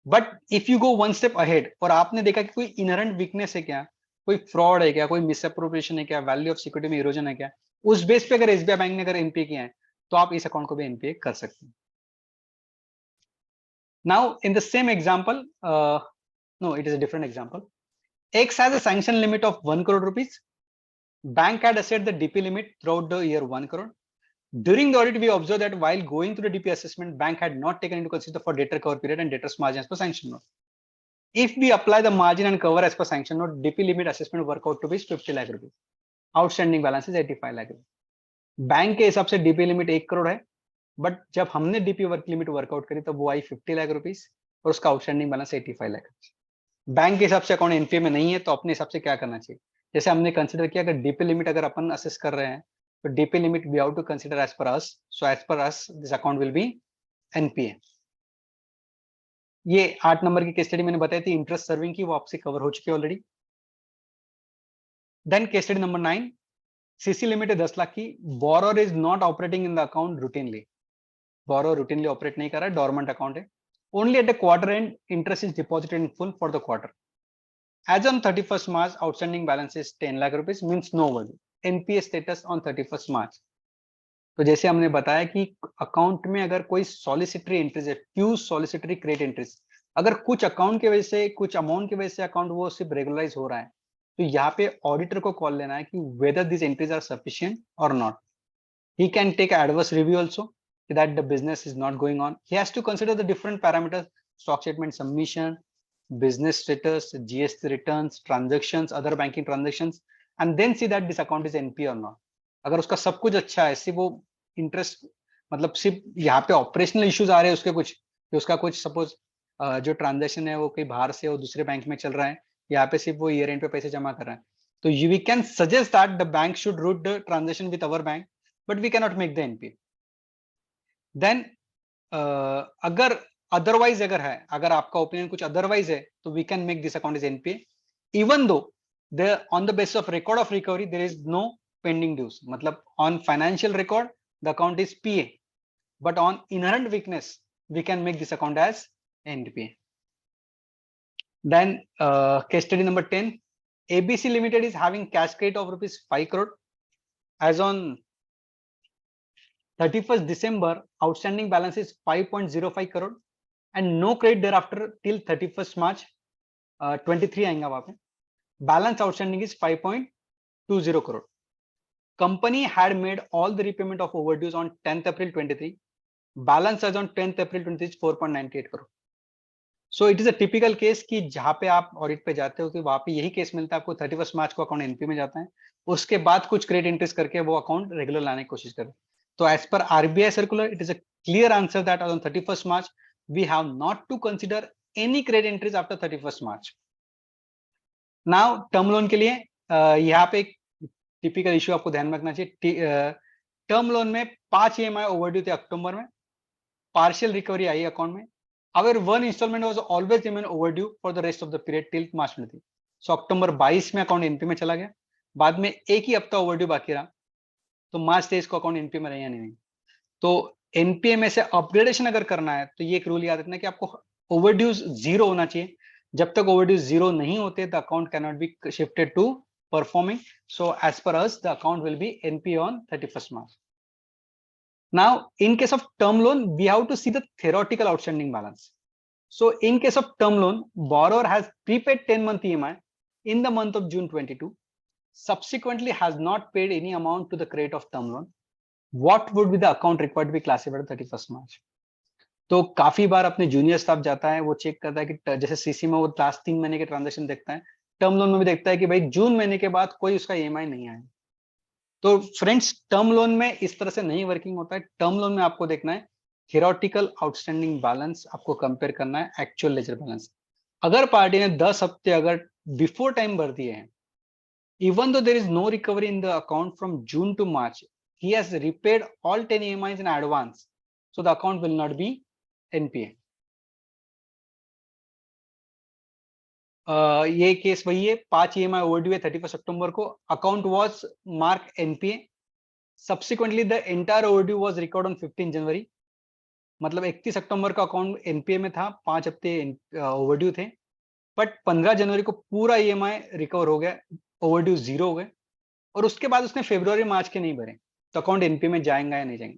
A: But if you go one step ahead और आपने देखा कि कोई इनहेरेंट वीकनेस है क्या, कोई फ्रॉड है क्या, कोई मिसअप्रोप्रिएशन है क्या, वैल्यू ऑफ सिक्योरिटी में इरोजन है क्या, उस बेस पे अगर एसबीआई बैंक ने अगर एनपीए किया है तो आप इस अकाउंट को भी एनपीए कर सकते हैं। Now, in the same example, no, it is a different example. X has a sanction limit of 1 crore rupees. Bank had set the DP limit throughout the year 1 crore. During the audit, we observed that while going through the DP assessment, bank had not taken into consideration for debtor cover period and debtor's margin as per sanction note. If we apply the margin and cover as per sanction note, DP limit assessment work out to be 50 lakh rupees. Outstanding balance is 85 lakh rupees. Bank के हिसाब से DP limit 1 crore है, but जब हमने DP work limit workout करी तब वो आई 50 lakh rupees और उसका आउटस्टैंडिंग बैलेंस 85 लाख। बैंक के हिसाब से अकाउंट एनपीए में नहीं है तो अपने हिसाब से क्या करना चाहिए, जैसे हमने कंसीडर किया अगर डीपी लिमिट अगर अपन असेस कर रहे हैं तो DP limit we have to consider as per us, so as per us this account will be NPA. ये 8 नंबर की केस स्टडी मैंने बताई थी इंटरेस्ट सर्विंग की, वो आपसे कवर हो चुकी है already. Then case study number 9, CC limit है 10 लाख की, borrower is not operating in the account routinely. Borrower routinely operate नहीं कर रहा है, डोरमेंट अकाउंट है। Only at the quarter end interest is deposited in full for the quarter. As on 31st March outstanding balance is 10 lakh rupees, means no word NPA status on 31st March। तो जैसे हमने बताया कि account में अगर कोई सॉलिसिटरी entries है, fuse सॉलिसिटरी credit entries, अगर कुछ अकाउंट की वजह से, कुछ अमाउंट की वजह से अकाउंट वो सिर्फ रेगुलराइज हो रहा है, तो यहाँ पे ऑडिटर को कॉल लेना है कि whether this entries are sufficient और नॉट। He can take adverse review also that the business is not going on. He has to consider the different parameters: stock statement submission, business status, GST returns, transactions, other banking transactions, and then see that this account is NPA or not. अगर उसका सब कुछ अच्छा है, सिर्फ वो interest मतलब सिर्फ यहाँ पे ऑपरेशनल इश्यूज आ रहे हैं उसके कुछ, कि उसका कुछ सपोज जो ट्रांजेक्शन है वो कहीं बाहर से वो दूसरे बैंक में चल रहा है, यहाँ पे सिर्फ वो ईयर एंड पे पैसे जमा कर रहा है, तो we can suggest that the bank should route the transaction with our bank, but we can not make the NPA. Then अगर अदरवाइज अगर है, अगर आपका ओपिनियन कुछ अदरवाइज है, तो we can make this account is NPA even though the on the basis of record of recovery there is no pending dues. मतलब on financial record the account is PA, but on inherent weakness we can make this account as NPA. Then case study number 10, ABC Limited is having cash credit of rupees 5 crore as on 31st December. Outstanding balance is 5.05 crore and no credit thereafter till 31st March 23 आएगा वहां पे। Balance outstanding is 5.20 crore. Company had made all the repayment of overdues on 10th April 23. Balance as on 10th April 23 is 4.98 crore. So it is a typical case कि जहां पे आप audit पे जाते हो कि वहां पे यही केस मिलता है आपको, 31st मार्च को अकाउंट एनपी में जाता है, उसके बाद कुछ क्रेडिट इंटरेस्ट करके वो अकाउंट रेगुलर लाने की कोशिश करें। तो as per RBI circular it is a clear answer that on 31st March we have not to consider any credit entries after 31st March। Now term loan के लिए यहाँ पे एक टिपिकल इश्यू आपको ध्यान में रखना चाहिए। टर्म लोन में 5 EMI ओवरड्यू थे अक्टूबर में, पार्शियल रिकवरी आई अकाउंट में। However, one installment was always remain overdue for the rest of the period till March 23. So अक्टूबर 22 में अकाउंट एनपी में चला गया, बाद में एक ही हफ्ता ओवरड्यू बाकी रहा, तो मार्च 23 को अकाउंट एनपी में रहा या नहीं। तो एनपीए में से अपग्रेडेशन अगर करना है तो ये एक रूल याद रखना कि आपको ओवरड्यूज 0 होना चाहिए। जब तक ओवरड्यूज 0 नहीं होते the account can not be shifted to performing. So as per us the account will be NPA on 31st March. Now, in case of term loan, we have to see the theoretical outstanding balance. So, in case of term loan, borrower has prepaid 10-month EMI in the month of June 22, subsequently has not paid any amount to the credit of term loan. What would be the account required to be classified at 31st March? तो काफी बार अपने junior staff जाता है, वो check करता है कि जैसे सीसी में वो लास्ट 3 महीने के ट्रांजेक्शन देखता है, टर्म लोन में भी देखता है कि भाई जून महीने के बाद कोई उसका ईएमआई नहीं आया। तो फ्रेंड्स, टर्म लोन में इस तरह से नहीं वर्किंग होता है। टर्म लोन में आपको देखना है थियोरेटिकल आउटस्टैंडिंग बैलेंस, आपको कंपेयर करना है एक्चुअल लेजर बैलेंस। अगर पार्टी ने 10 हफ्ते अगर बिफोर टाइम भर दिए हैं, even though there is no recovery in the account from June to March, he has repaid all 10 EMIs in advance, so the account will not be NPA. ये case वही है, 5 EMI overdue है 31 अक्टूबर को, account was marked NPA. Subsequently the entire overdue was recorded on 15 जनवरी, मतलब 31 अक्टूबर का account NPA में था, 5 हफ्ते ओवरड्यू थे, बट 15 जनवरी को पूरा ईएमआई रिकवर हो गया, ओवरड्यू 0 हो गए, और उसके बाद उसने फरवरी मार्च के नहीं भरे, तो अकाउंट एनपीए में जाएगा या नहीं जाएंगे?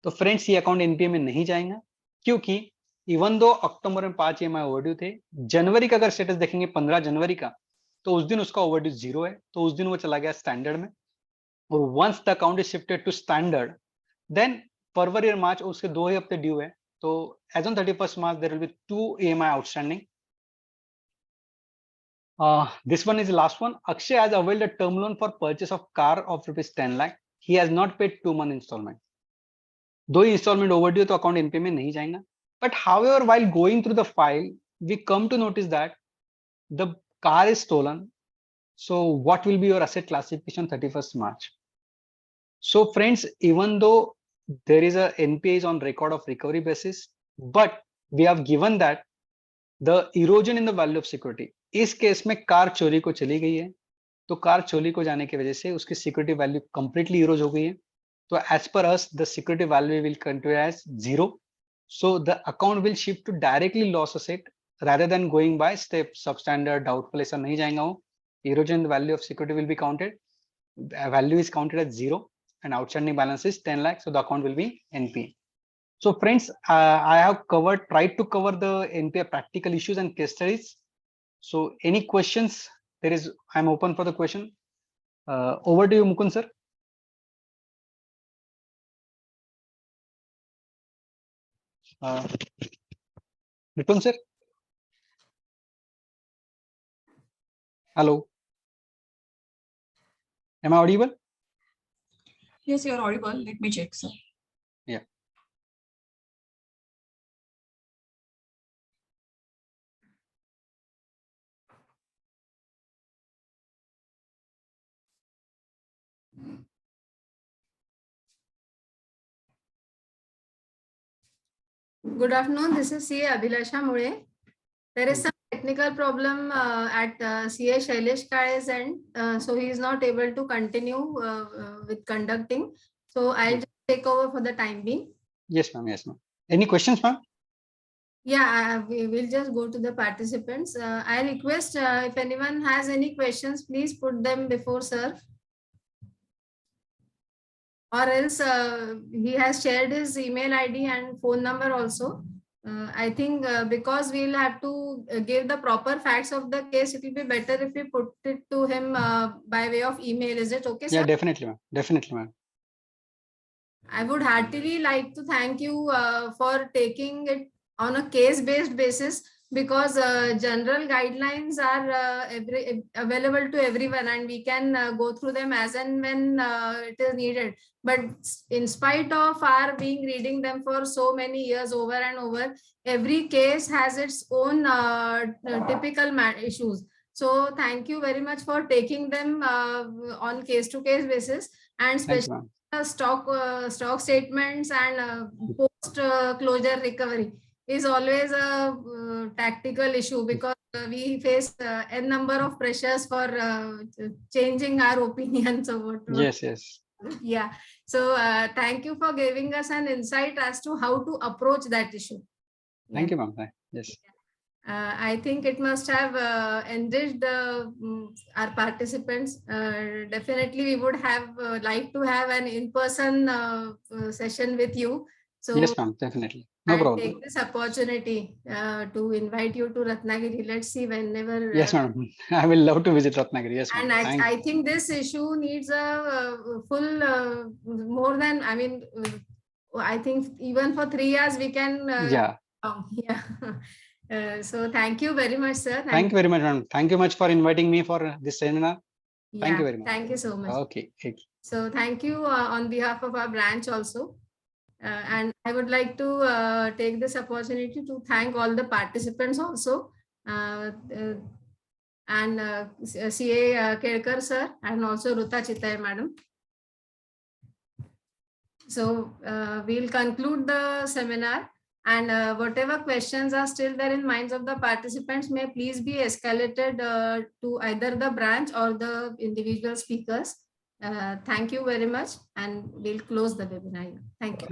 A: तो फ्रेंड्स, ये अकाउंट एनपीए में नहीं जाएगा, क्योंकि इवन दो अक्टूबर में 5 EMI ओवरड्यू थे, जनवरी का अगर स्टेटस देखेंगे 15 जनवरी का, तो उस दिन उसका ओवरड्यू 0 है, तो उस दिन वो चला गया स्टैंडर्ड में। और once the account is shifted to standard, then फरवरी और मार्च उसके 2 ही हफ्ते ड्यू है, तो as on 31st March there will be 2 EMI outstanding. This one is the last one. Akshay has availed a term loan for purchase of car of rupees 10 lakh. He has not paid 2 month installment. 2 installment overdue, तो account NPA में नहीं जाएगा. But however, while going through the file, we come to notice that the car is stolen. So what will be your asset classification 31st March? So friends, even though there is a NPA is on record of recovery basis, but we have given that the erosion in the value of security, इस केस में car चोरी को चली गई है, तो car चोरी को जाने की वजह से उसकी सिक्योरिटी वैल्यू कंप्लीटली इरोज हो गई है, तो as per us the security value will continue as 0, so the account will shift to directly loss asset rather than going by step substandard doubtful, ऐसा नहीं जाएगा वो, erosion in the value of security will be counted, value is counted as 0 and outstanding balance is 10 lakh, so the account will be NPA. So friends, I have tried to cover the NPA practical issues and case studies. So any questions? I'm open for the question. Over to you, Mukund sir. Mukund sir. Hello. Am I audible?
B: Yes, you are audible. Let me check, sir.
A: Yeah.
C: Good afternoon. This is CA Abhilasha Mule. There is some technical problem at CA Shailesh Kare's end, so he is not able to continue with conducting. So I'll just take over for the time being.
A: Yes, ma'am. Yes, ma'am. Any questions, ma'am?
C: Yeah, we will just go to the participants. I request if anyone has any questions, please put them before sir. Or else he has shared his email ID and phone number also. I think because we'll have to give the proper facts of the case, it will be better if we put it to him by way of email. Is it okay, sir?
A: Yeah, definitely, ma'am. Definitely, ma'am.
C: I would heartily like to thank you for taking it on a case-based basis, because general guidelines are available to everyone and we can go through them as and when it is needed. But in spite of our being reading them for so many years over and over, every case has its own typical issues. So thank you very much for taking them on case-to-case basis, and especially stock statements and post closure recovery is always a tactical issue, because we face n number of pressures for changing our opinions or whatnot.
A: Yes.
C: Yeah. So thank you for giving us an insight as to how to approach that issue.
A: Thank you, ma'am. Yes.
C: I think it must have enriched our participants. Definitely, we would have liked to have an in-person session with you. So
A: yes, ma'am. Definitely. No problem.
C: Take this opportunity to invite you to Ratnagiri. Let's see whenever.
A: Yes, madam. I will love to visit Ratnagiri. Yes,
C: and I think this issue needs a full, more than, I think even for 3 years we can.
A: Yeah.
C: Yeah. So thank you very much, sir.
A: Thank you very much, ma'am. Thank you much for inviting me for this seminar. Thank you very much.
C: Thank you so much.
A: Okay.
C: So thank you on behalf of our branch also. And I would like to take this opportunity to thank all the participants also. And CA Kedkar sir and also Ruta Chittai madam. So we'll conclude the seminar, and whatever questions are still there in minds of the participants may please be escalated to either the branch or the individual speakers. Thank you very much, and we'll close the webinar. Thank you.